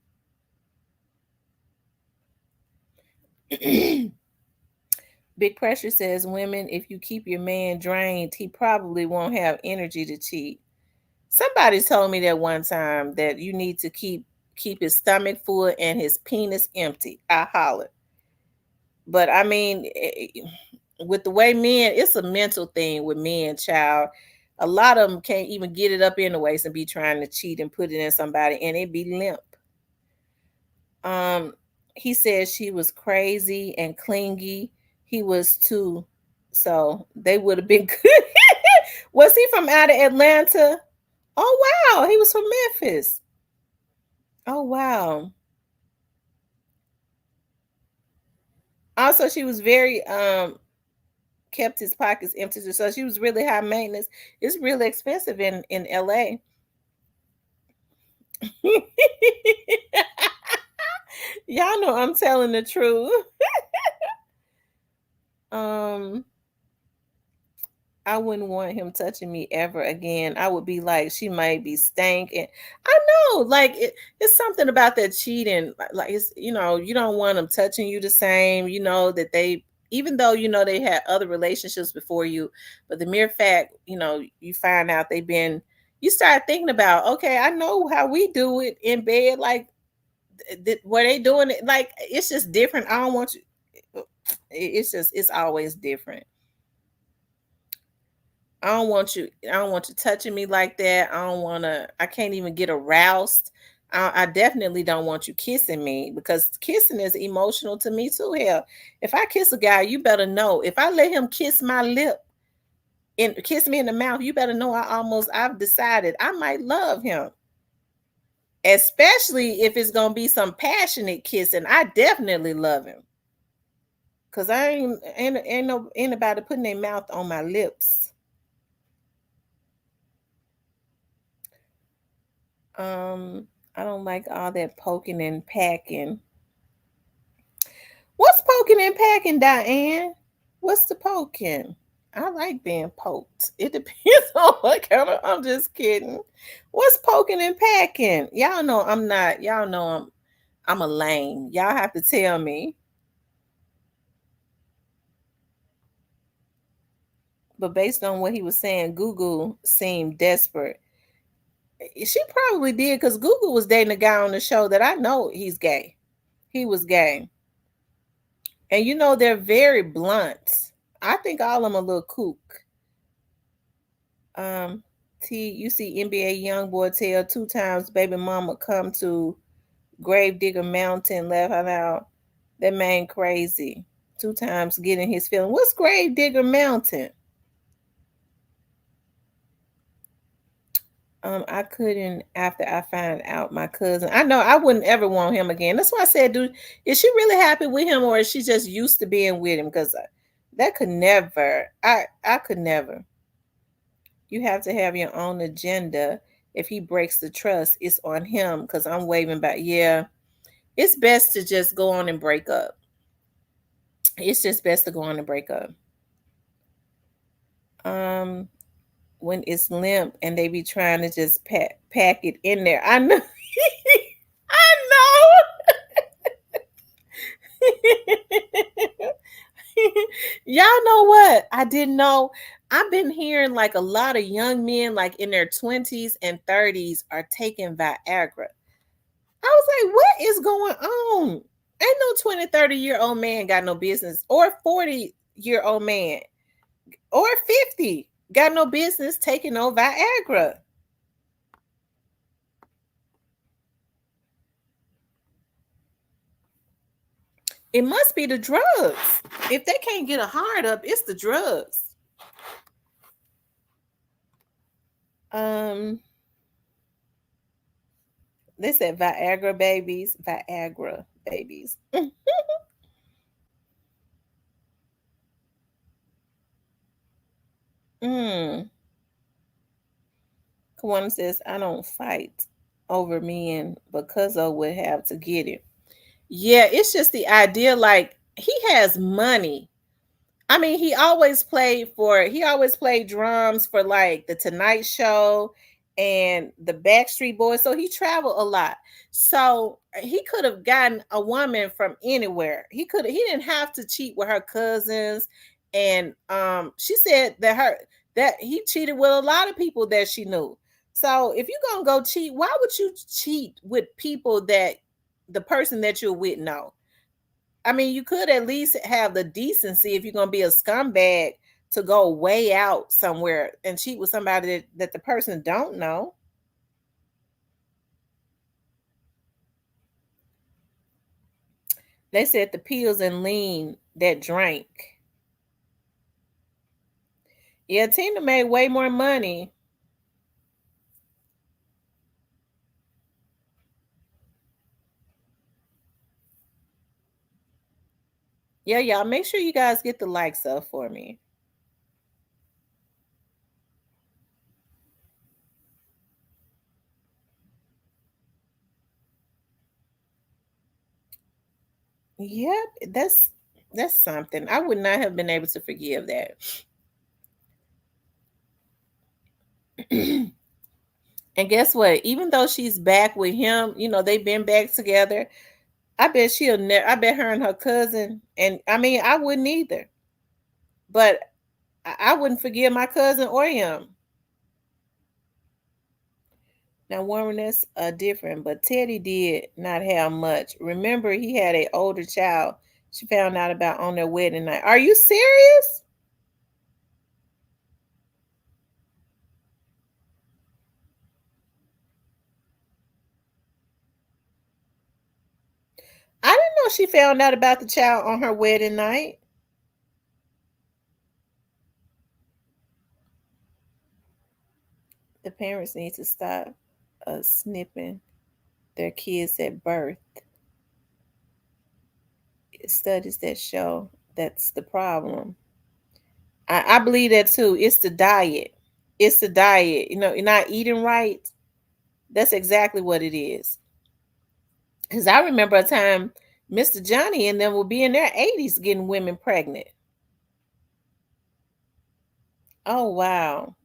Big Pressure says, women, if you keep your man drained, he probably won't have energy to cheat. Somebody told me that one time that you need to keep his stomach full and his penis empty. I hollered. But I mean, with the way men, it's a mental thing with men, child. A lot of them can't even get it up anyways and be trying to cheat and put it in somebody and it be limp. Um, he said she was crazy and clingy. He was too. So they would have been good. Was he from out of Atlanta? Oh wow, he was from Memphis. Oh wow. Also, she was very kept his pockets empty. So she was really high maintenance. It's really expensive in LA. Y'all know I'm telling the truth. um I wouldn't want him touching me ever again. I would be like, she might be stinking. I know, like it's something about that cheating. Like it's, you don't want them touching you the same. You know that they, even though they had other relationships before you, but the mere fact, you find out they've been. You start thinking about, okay, I know how we do it in bed. Like, were they doing it? Like, it's just different. I don't want you. It's always different. I don't want you touching me like that. I can't even get aroused. I definitely don't want you kissing me because kissing is emotional to me too. Hell, if I kiss a guy, you better know. If I let him kiss my lip and kiss me in the mouth, you better know I've decided I might love him. Especially if it's gonna be some passionate kissing. I definitely love him. Cause I ain't anybody putting their mouth on my lips. I don't like all that poking and packing. What's poking and packing, Diane? What's the poking? I like being poked. It depends on what kind of. I'm just kidding. What's poking and packing? Y'all know I'm not. Y'all know I'm a lame. Y'all have to tell me. But based on what he was saying, Google seemed desperate. She probably did because Google was dating a guy on the show that I know he's gay. He was gay. And you know, they're very blunt. I think all of them a little kook. Um, you see NBA young boy tell 2 times baby mama come to Gravedigger Mountain, laugh out loud. That man crazy. 2 times getting his feeling. What's Gravedigger Mountain? I couldn't after I find out my cousin. I know I wouldn't ever want him again. That's why I said, dude, is she really happy with him or is she just used to being with him? Because that could never. I could never. You have to have your own agenda. If he breaks the trust, it's on him. Because I'm waving back. Yeah, it's best to just go on and break up. It's just best to go on and break up. Um, when it's limp and they be trying to just pack it in there. I know. I know. Y'all know what? I didn't know. I've been hearing like a lot of young men, like in their 20s and 30s, are taking Viagra. I was like, what is going on? Ain't no 20, 30-year-old man got no business, or 40-year-old man, or 50 got no business taking no Viagra. It must be the drugs. If they can't get a heart up, it's the drugs. Um, they said Viagra babies, Viagra babies. Mm. Kawana says, I don't fight over men because I would have to get it. Yeah, it's just the idea like he has money. I mean, he always played drums for like the Tonight Show and the Backstreet Boys. So he traveled a lot. So he could have gotten a woman from anywhere. He didn't have to cheat with her cousins. And she said that he cheated with a lot of people that she knew. So if you're gonna go cheat, why would you cheat with people that the person that you're with know? I mean, you could at least have the decency if you're gonna be a scumbag to go way out somewhere and cheat with somebody that the person don't know. They said the pills and lean that drank. Yeah, Tina made way more money. Yeah, y'all make sure you guys get the likes up for me. Yep, that's something. I would not have been able to forgive that. And guess what? Even though she's back with him, they've been back together. I bet she'll never. I bet her and her cousin, and I mean, I wouldn't either. But I wouldn't forgive my cousin or him. Now, Warren, that's different. But Teddy did not have much. Remember, he had an older child. She found out about on their wedding night. Are you serious? I didn't know she found out about the child on her wedding night. The parents need to stop snipping their kids at birth. Studies that show that's the problem. I believe that too. It's the diet. It's the diet. You're not eating right. That's exactly what it is. Because I remember a time Mr. Johnny and them will be in their 80s getting women pregnant. Oh wow.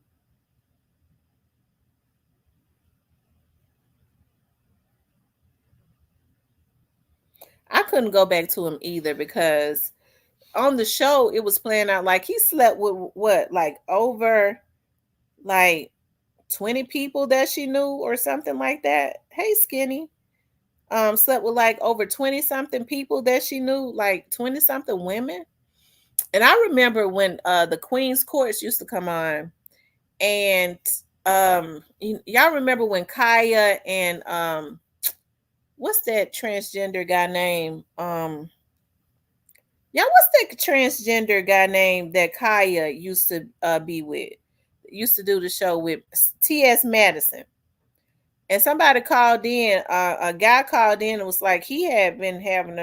I couldn't go back to him either because on the show it was playing out like he slept with what, like over like 20 people that she knew or something like that. Hey Skinny. Slept with like over 20 something people that she knew, like 20 something women. And I remember when the Queen's Courts used to come on, and y'all remember when Kaya and what's that transgender guy name? Yeah, what's that transgender guy name that Kaya used to be with? Used to do the show with T.S. Madison. And somebody called in, a guy called in and was like, he had been having,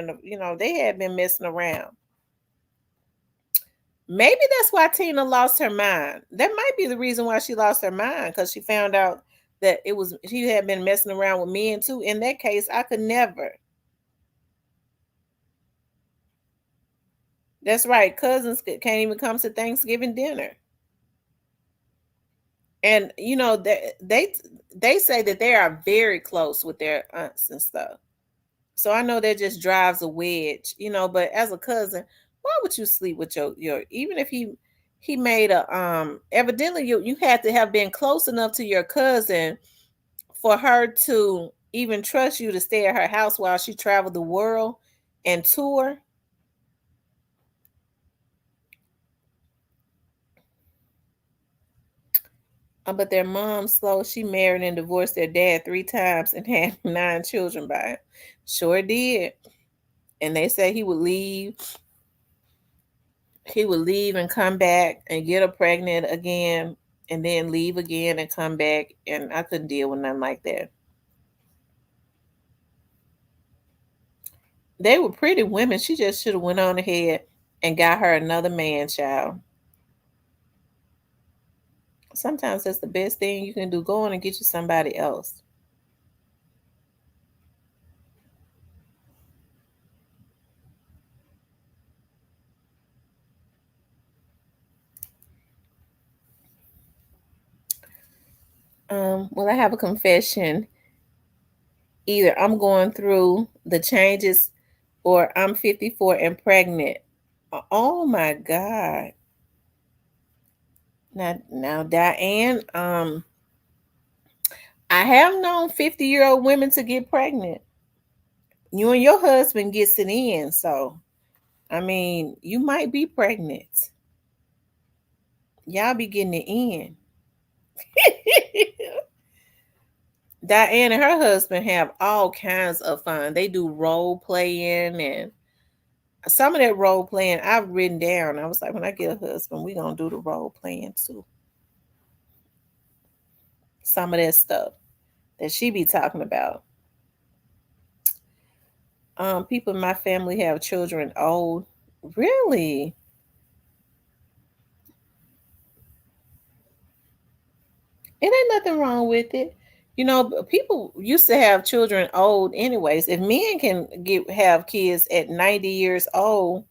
they had been messing around. Maybe that's why Tina lost her mind. That might be the reason why she lost her mind, because she found out that it was she had been messing around with men too. In that case, I could never. That's right. Cousins can't even come to Thanksgiving dinner. And they say that they are very close with their aunts and stuff. So I know that just drives a wedge, but as a cousin, why would you sleep with your even if he made a evidently you had to have been close enough to your cousin for her to even trust you to stay at her house while she traveled the world and tour. But their mom slow. She married and divorced their dad 3 times and had 9 children by him. Sure did. And they say he would leave. He would leave and come back and get her pregnant again, and then leave again and come back. And I couldn't deal with nothing like that. They were pretty women. She just should have went on ahead and got her another man child. Sometimes that's the best thing you can do. Go on and get you somebody else. Well, I have a confession. Either I'm going through the changes or I'm 54 and pregnant. Oh my God. Now, Diane, I have known 50-year-old women to get pregnant. You and your husband gets it in, so I mean, you might be pregnant. Y'all be getting it in. Diane and her husband have all kinds of fun. They do role playing, and some of that role playing I've written down. I was like, when I get a husband, we gonna do the role playing too. Some of that stuff that she be talking about. People in my family have children old. Really? It ain't nothing wrong with it. People used to have children old anyways. If men can have kids at 90 years old,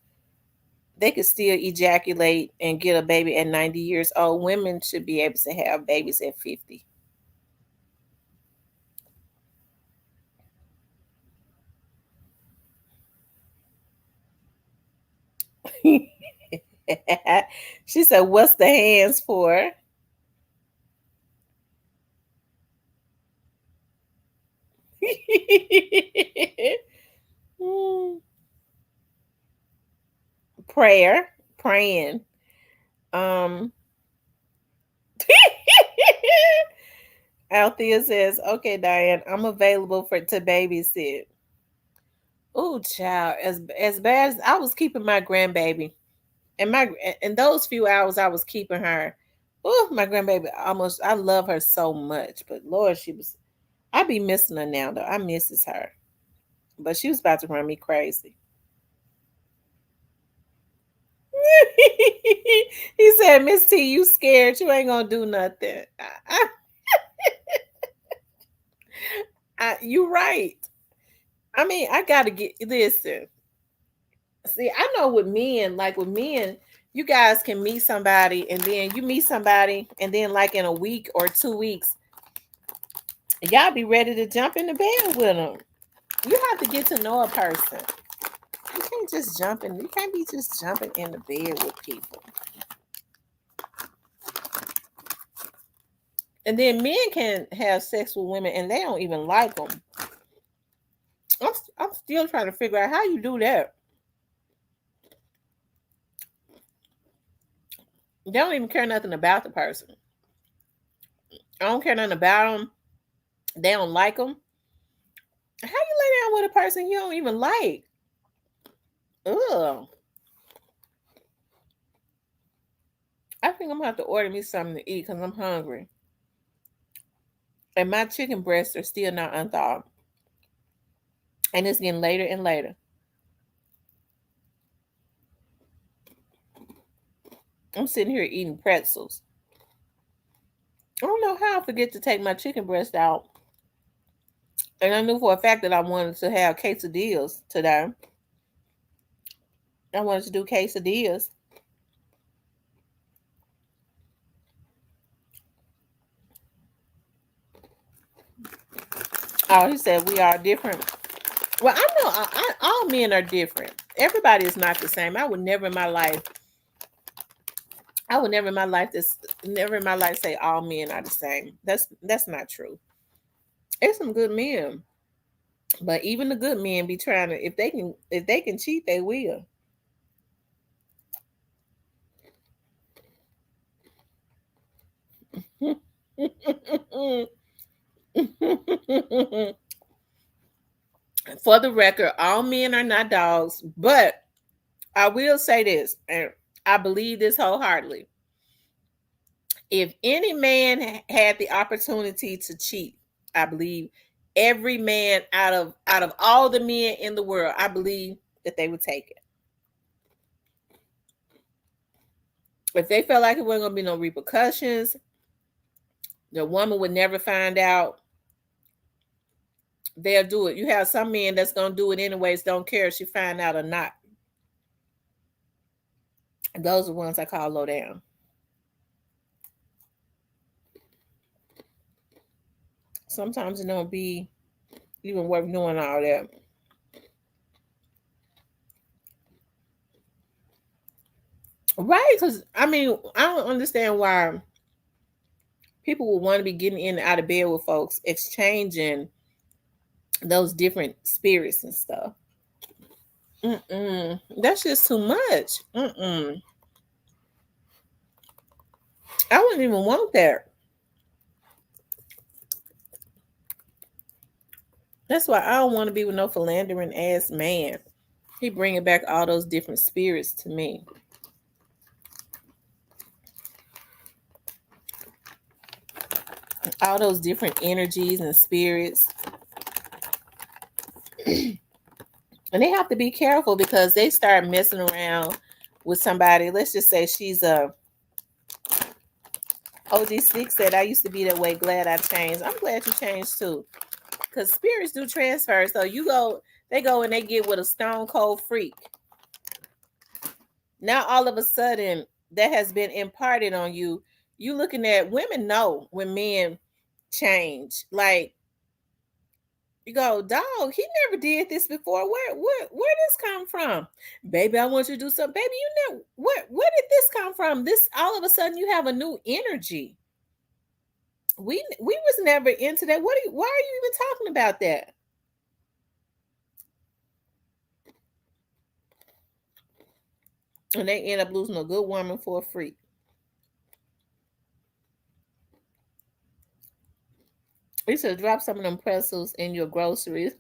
they could still ejaculate and get a baby at 90 years old. Women should be able to have babies at 50. She said, "What's the hands for?" Mm, prayer, praying. Um, Althea says, "Okay, Diane, I'm available for to babysit." Oh, child, as bad as I was keeping my grandbaby, and my in those few hours I was keeping her. Oh, my grandbaby almost. I love her so much, but Lord, she was. I be missing her now though. I misses her, but she was about to run me crazy. He said, "Miss T, you scared? You ain't gonna do nothing." You right. I mean, I gotta get listen. See, I know with men, like with men, You guys can meet somebody, and then you meet somebody, and then like in a week or 2 weeks, y'all be ready to jump in the bed with them. You have to get to know a person. You can't just jump in. You can't be just jumping in the bed with people. And then men can have sex with women, and they don't even like them. I'm still trying to figure out how you do that. They don't even care nothing about the person. I don't care nothing about them. They don't like them. How you lay down with a person you don't even like? Ugh. I think I'm gonna have to order me something to eat because I'm hungry. And my chicken breasts are still not unthawed. And it's getting later and later. I'm sitting here eating pretzels. I don't know how I forget to take my chicken breast out. And I knew for a fact that I wanted to have quesadillas today. I wanted to do quesadillas. Oh, he said we are different. Well, I know all men are different. Everybody is not the same. I would never in my life never in my life say all men are the same. That's not true. There's some good men, but even the good men be trying to if they can cheat, they will. For the record, all men are not dogs, but I will say this, and I believe this wholeheartedly. If any man had the opportunity to cheat, I believe every man out of all the men in the world, I believe that they would take it. If they felt like it wasn't gonna be no repercussions, the woman would never find out, they'll do it. You have some men that's gonna do it anyways, don't care if she find out or not. Those are ones I call low down. Sometimes it don't be even worth doing all that. Right? Because I mean, I don't understand why people would want to be getting in and out of bed with folks, exchanging those different spirits and stuff. That's just too much. I wouldn't even want that. That's why I don't want to be with no philandering ass man. He bringing back all those different spirits to me. All those different energies and spirits. And they have to be careful because they start messing around with somebody. Let's just say she's a OG6 said, I used to be that way. Glad I changed. I'm glad you changed too. Because spirits do transfer. So they go and they get with a stone cold freak. Now all of a sudden that has been imparted on you. You looking at women know when men change. Like you go, dog, he never did this before. Where this come from? Baby, I want you to do something. Baby, you know where did this come from? This all of a sudden you have a new energy. We was never into that. Why are you even talking about that? And they end up losing a good woman for a freak. He said drop some of them pretzels in your groceries.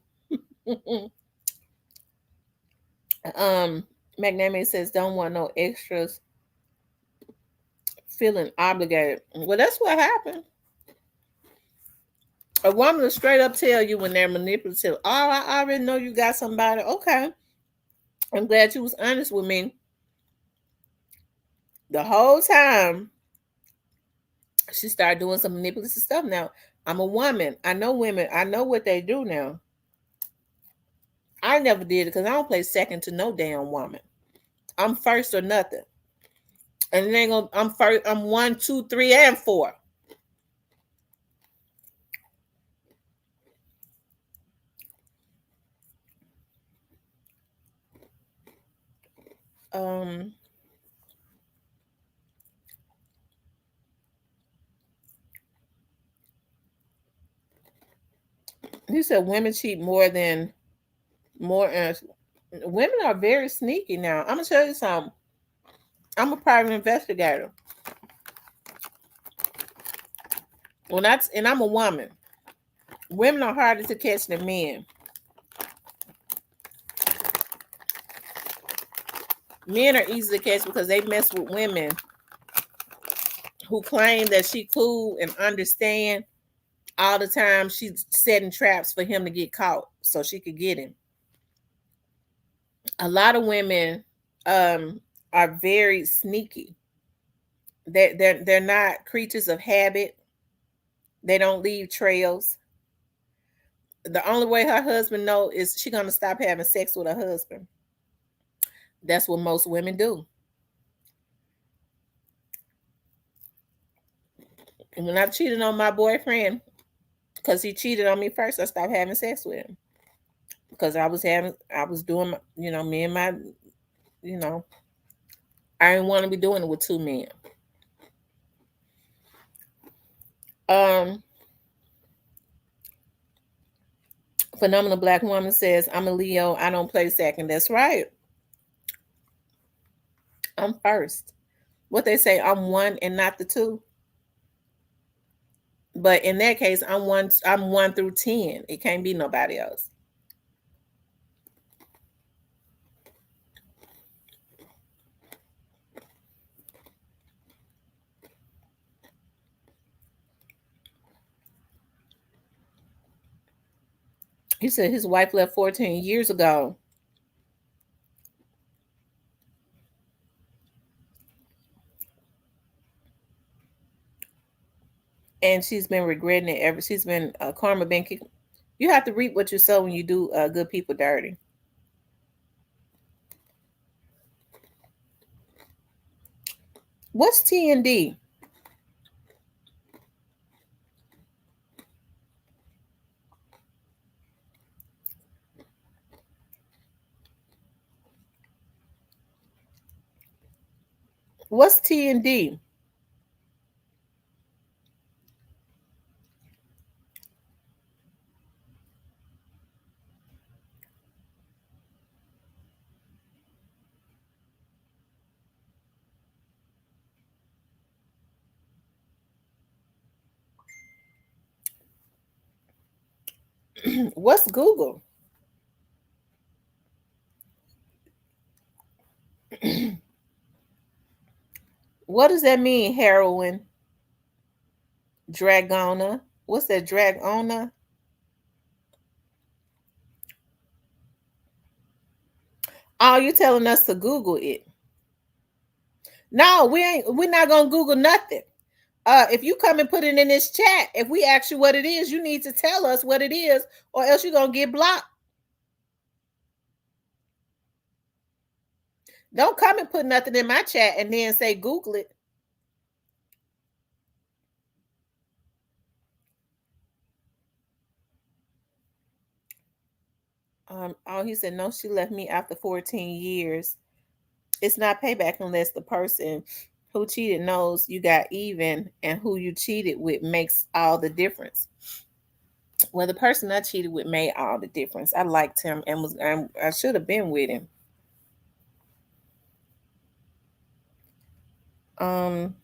um McNamee says don't want no extras, feeling obligated. Well, that's what happened. A woman will straight up tell you when they're manipulative. Oh, I already know you got somebody. Okay. I'm glad you was honest with me. The whole time she started doing some manipulative stuff. Now, I'm a woman. I know women. I know what they do now. I never did it because I don't play second to no damn woman. I'm first or nothing. And then I'm first. I'm one, two, three, and four. Um, he said women cheat more. Women are very sneaky now. I'm gonna tell you something. I'm a private investigator. And I'm a woman. Women are harder to catch than men. Men are easy to catch because they mess with women who claim that she cool and understand all the time. She's setting traps for him to get caught so she could get him. A lot of women um are very sneaky. They're not creatures of habit. They don't leave trails. The only way her husband know is she gonna stop having sex with her husband. That's what most women do. And when I cheated on my boyfriend because he cheated on me first, I stopped having sex with him because I was doing me and my you know I didn't want to be doing it with two men. Um, Phenomenal Black Woman says, I'm a Leo. I don't play second. That's right. I'm first. What they say, I'm one and not the two. But in that case, I'm one through 10. It can't be nobody else. He said his wife left 14 years ago. And she's been regretting it ever. She's been karma been kick. You have to reap what you sow when you do good people dirty. What's T and D? What's T and D? What's Google? What does that mean? Heroin, dragona. What's that dragona? Oh, you telling us to Google it? No, we ain't. We're not gonna Google nothing. If you come and put it in this chat, if we ask you what it is, you need to tell us what it is, or else you're gonna get blocked. Don't come and put nothing in my chat and then say Google it. Oh, he said no. She left me after 14 years. It's not payback unless the person who cheated knows you got even, and who you cheated with makes all the difference. Well, the person I cheated with made all the difference. I liked him and I should have been with him. Um,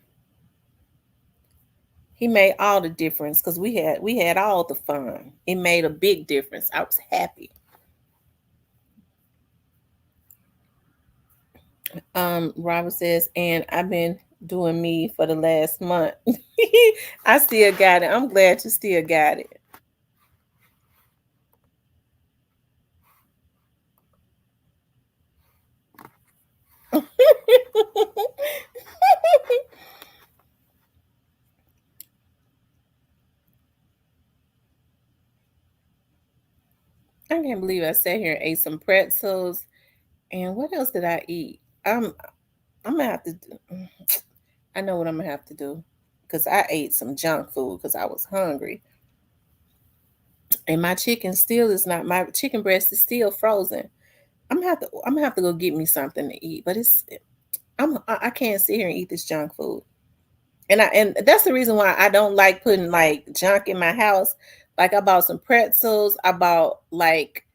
he made all the difference because we had all the fun. It made a big difference. I was happy. Robert says, and I've been doing me for the last month. I still got it. I'm glad you still got it. I can't believe I sat here and ate some pretzels. And what else did I eat? I'm gonna have to. I know what I'm gonna have to do, because I ate some junk food because I was hungry, and my chicken still is not. My chicken breast is still frozen. I'm gonna have to. I'm gonna have to go get me something to eat. But it's. I can't sit here and eat this junk food. And that's the reason why I don't like putting like junk in my house. Like I bought some pretzels. I bought like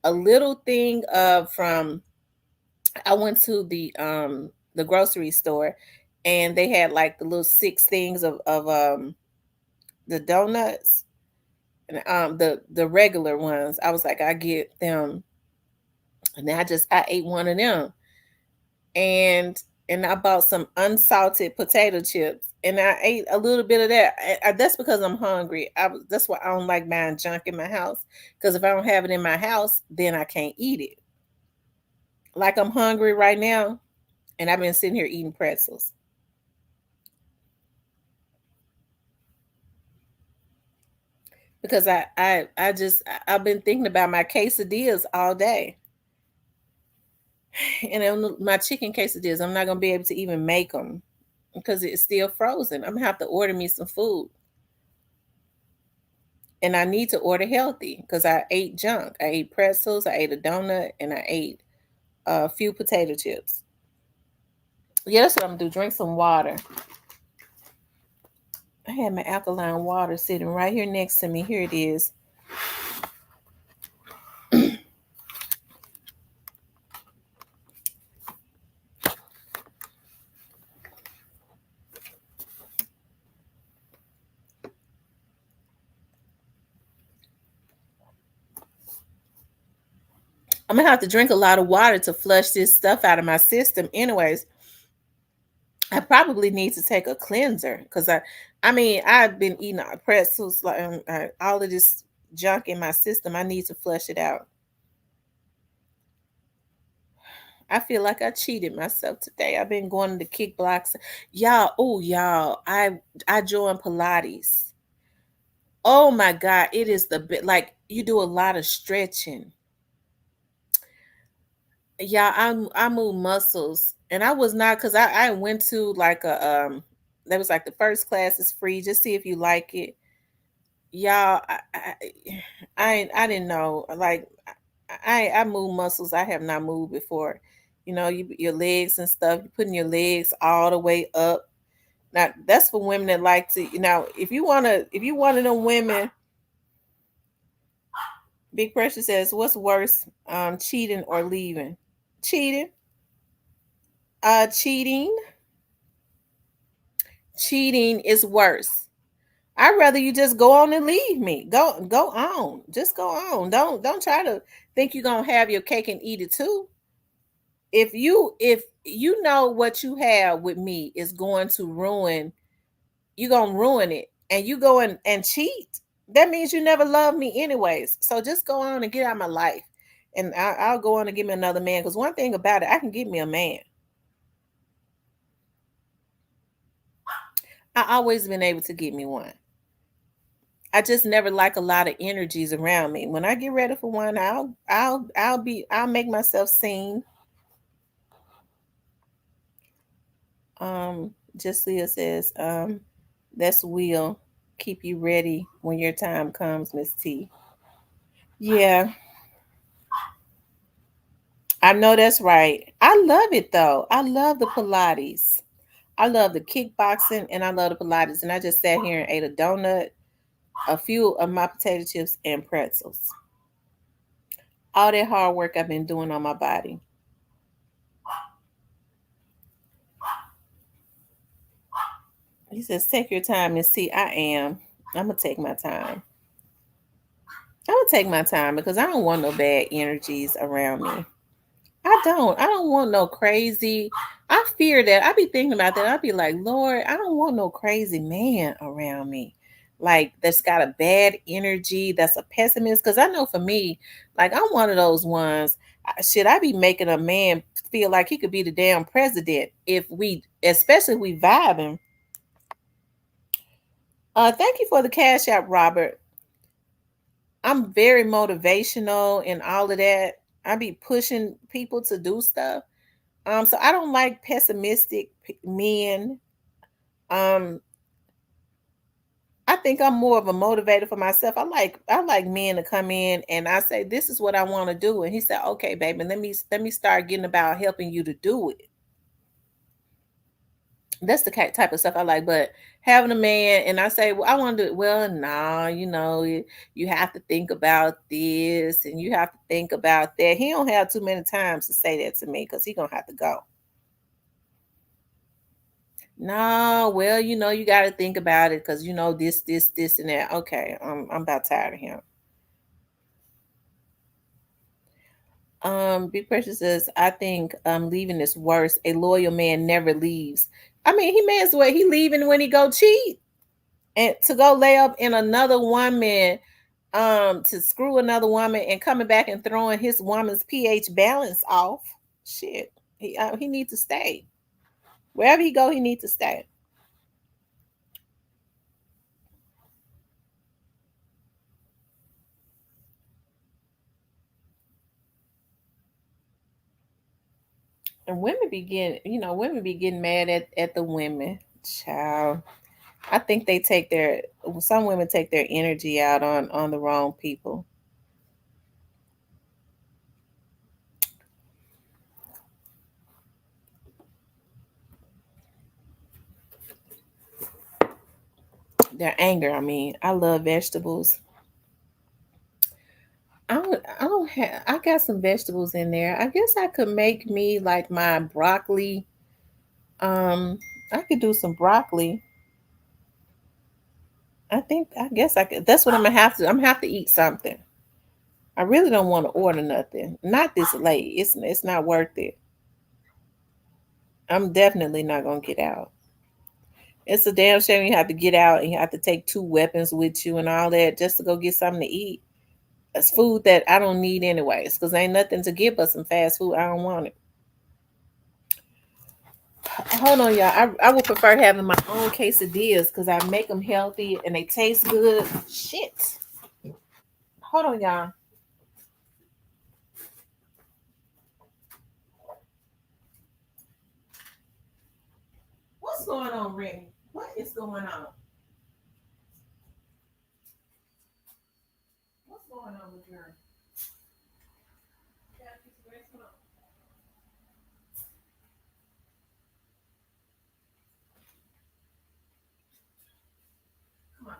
a little thing from. I went to the grocery store, and they had like the little six things of the donuts, and the regular ones. I was like, I get them, and I ate one of them, and I bought some unsalted potato chips, and I ate a little bit of that. That's because I'm hungry. That's why I don't like buying junk in my house, because if I don't have it in my house, then I can't eat it. Like I'm hungry right now, and I've been sitting here eating pretzels because I've been thinking about my quesadillas all day, and then my chicken quesadillas. I'm not gonna be able to even make them because it's still frozen. I'm gonna have to order me some food. And I need to order healthy because I ate junk. I ate pretzels, I ate a donut, and I ate a few potato chips. Yeah, that's what I'm gonna do. Drink some water. I had my alkaline water sitting right here next to me. Here it is. I'm gonna have to drink a lot of water to flush this stuff out of my system. Anyways, I probably need to take a cleanser because I mean, I've been eating pretzels, like all of this junk in my system. I need to flush it out. I feel like I cheated myself today. I've been going to kick blocks. Y'all, oh y'all, I joined Pilates. Oh my God, it is the bit like you do a lot of stretching. Yeah, I move muscles, and I was not because I went to like a that was like the first class is free. Just see if you like it. Y'all, I didn't know. Like I move muscles I have not moved before. You know, your legs and stuff. You putting your legs all the way up. Now that's for women that like to. You know, if you one of them women, Big Pressure says, what's worse, cheating or leaving? Cheating. Cheating. Cheating is worse. I'd rather you just go on and leave me. Go on. Just go on. Don't try to think you're gonna have your cake and eat it too. If you know what you have with me is going to ruin, you're gonna ruin it, and you go and cheat, that means you never loved me anyways. So just go on and get out of my life. And I'll go on and give me another man. Because one thing about it, I can get me a man. I always been able to get me one. I just never like a lot of energies around me. When I get ready for one, I'll make myself seen. Just Leah says, that's will keep you ready when your time comes, Miss T. Yeah, I know that's right. I love it though. I love the Pilates. I love the kickboxing and I love the Pilates. And I just sat here and ate a donut, a few of my potato chips, and pretzels. All that hard work I've been doing on my body. He says, take your time and see. I am. I'm going to take my time. I'm going to take my time because I don't want no bad energies around me. I don't. I don't want no crazy. I fear that. I be thinking about that. I'd be like, Lord, I don't want no crazy man around me. Like that's got a bad energy, that's a pessimist. Because I know for me, like I'm one of those ones. Should I be making a man feel like he could be the damn president if we, especially if we vibing? Thank you for the cash app, Robert. I'm very motivational and all of that. I be pushing people to do stuff. So I don't like pessimistic men. Um, I think I'm more of a motivator for myself. I like men to come in and I say, this is what I want to do. And he said, okay, baby, let me start getting about helping you to do it. That's the type of stuff I like. But having a man and I say, well, I want to do it. Well, nah, you have to think about this and you have to think about that. He don't have too many times to say that to me because he gonna have to go. No, well, you got to think about it because this, and that. Okay, I'm about tired of him. Big Pressure says, I think leaving is worse. A loyal man never leaves. I mean, he may as well he leaving when he go cheat and to go lay up in another woman, to screw another woman and coming back and throwing his woman's pH balance off. Shit, he needs to stay wherever he go. He needs to stay. And women be getting mad at the women. Child, I think some women take their energy out on the wrong people. Their anger. I mean, I love vegetables. I don't have. I got some vegetables in there. I guess I could make me like my broccoli. Um, I could do some broccoli. I guess I could. That's what I'm gonna have to. I'm gonna have to eat something. I really don't want to order nothing. Not this late. It's not worth it. I'm definitely not gonna get out. It's a damn shame you have to get out and you have to take two weapons with you and all that just to go get something to eat. It's food that I don't need anyways, because ain't nothing to give us some fast food. I don't want it. Hold on, y'all. I would prefer having my own quesadillas because I make them healthy and they taste good. Shit. Hold on, y'all. What's going on, Remy? What is going on? What's going on with your? Come on,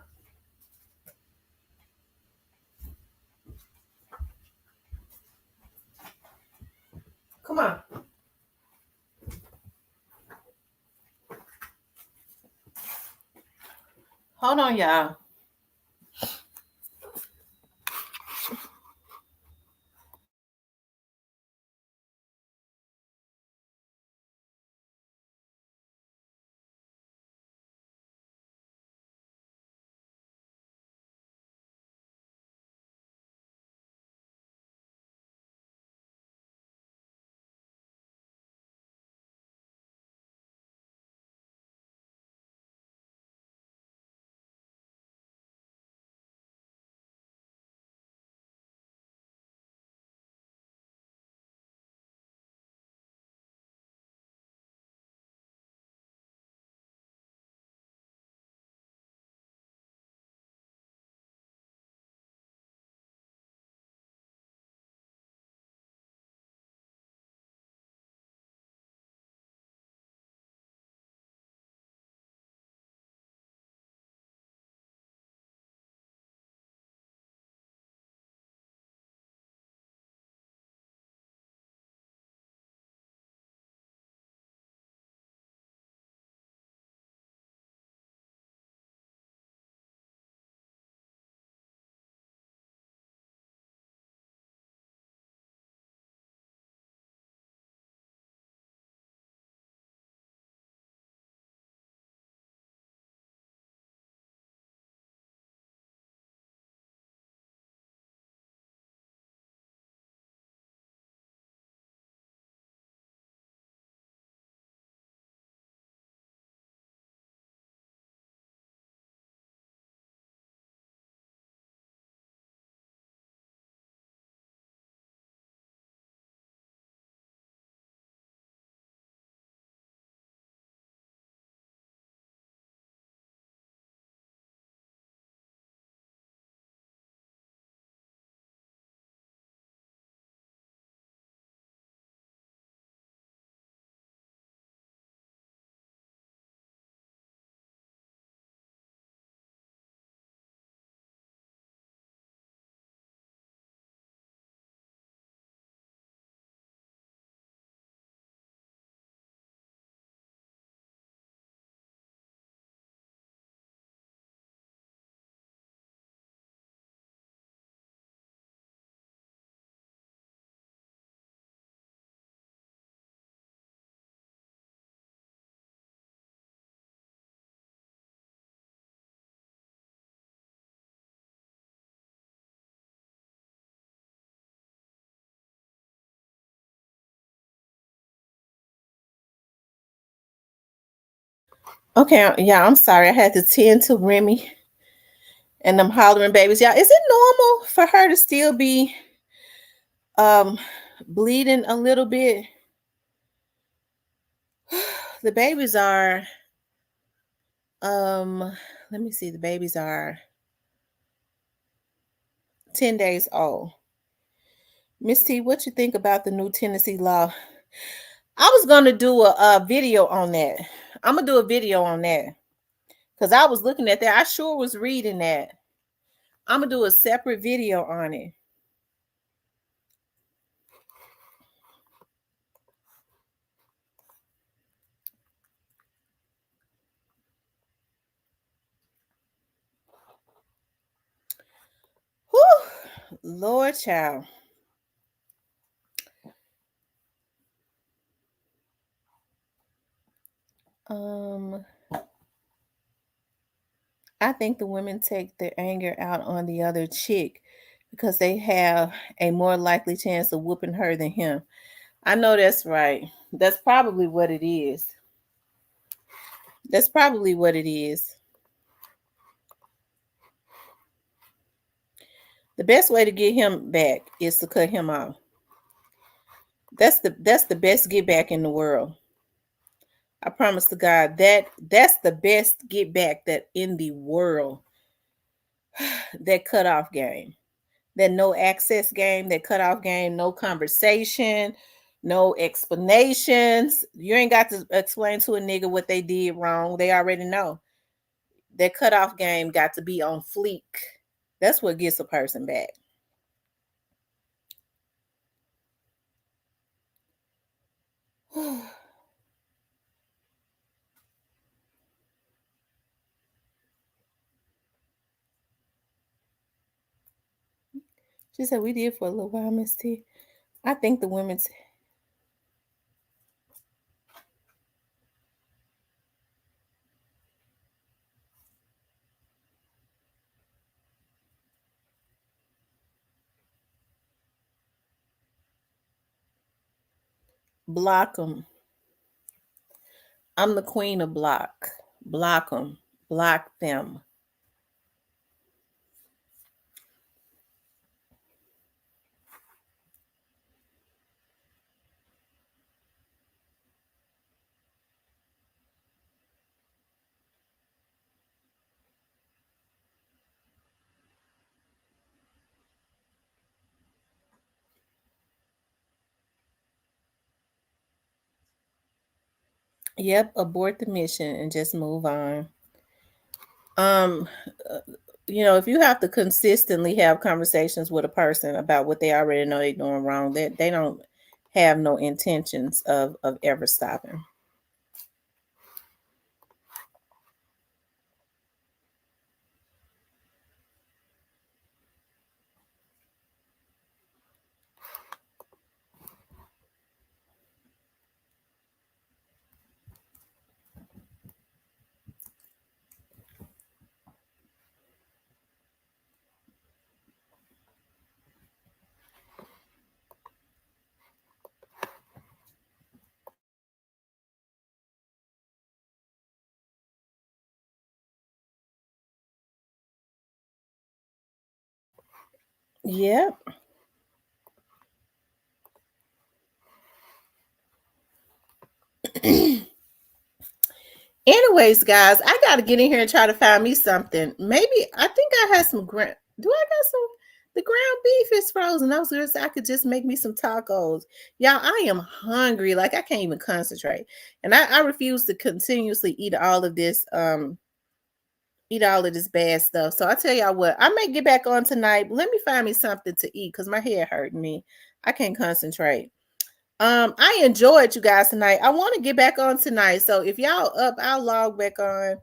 come on. Hold on, y'all. Okay, yeah, I'm sorry. I had to tend to Remy and them hollering babies. Yeah, is it normal for her to still be um bleeding a little bit? The babies are um let me see, the babies are 10 days old. Miss T, what you think about the new Tennessee law? I was gonna do a video on that. I'm gonna do a video on that because I was looking at that. I sure was reading that. I'm gonna do a separate video on it. Whew, Lord child. Um, I think the women take their anger out on the other chick because they have a more likely chance of whooping her than him. I know that's right. That's probably what it is. That's probably what it is. The best way to get him back is to cut him off. That's the best get back in the world. I promise to God that's the best get back that in the world. That cutoff game, that no access game, that cutoff game, no conversation, no explanations. You ain't got to explain to a nigga what they did wrong. They already know. That cutoff game got to be on fleek. That's what gets a person back. She said we did for a little while, Miss T. I think the women's block them. I'm the queen of block. Block them. Block them. Yep, abort the mission and just move on. Um, uh, if you have to consistently have conversations with a person about what they already know they're doing wrong, that they don't have no intentions of ever stopping. Yep. Anyways, guys, I gotta get in here and try to find me something. Maybe I think I had some ground. Do I got some? The ground beef is frozen. I was gonna say I could just make me some tacos. Y'all, I am hungry. Like I can't even concentrate, and I refuse to continuously eat all of this bad stuff. So I tell y'all what, I may get back on tonight. But let me find me something to eat because my head hurting me. I can't concentrate. I enjoyed you guys tonight. I want to get back on tonight. So if y'all up, I'll log back on.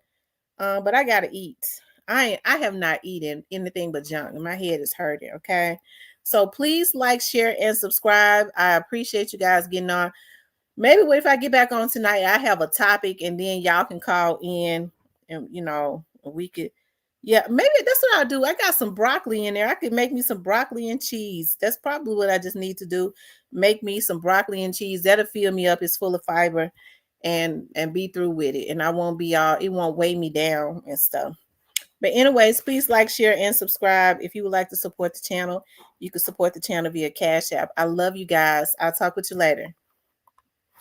But I gotta eat. I have not eaten anything but junk. My head is hurting. Okay. So please like, share, and subscribe. I appreciate you guys getting on. Maybe if I get back on tonight, I have a topic and then y'all can call in and we could yeah, maybe that's what I'll do. I got some broccoli in there. I could make me some broccoli and cheese. That's probably what I just need to do. Make me some broccoli and cheese. That'll fill me up. It's full of fiber. and be through with it. And I won't be all, it won't weigh me down and stuff. But anyways, please like, share, and subscribe. If you would like to support the channel, you can support the channel via Cash App. I love you guys. I'll talk with you later.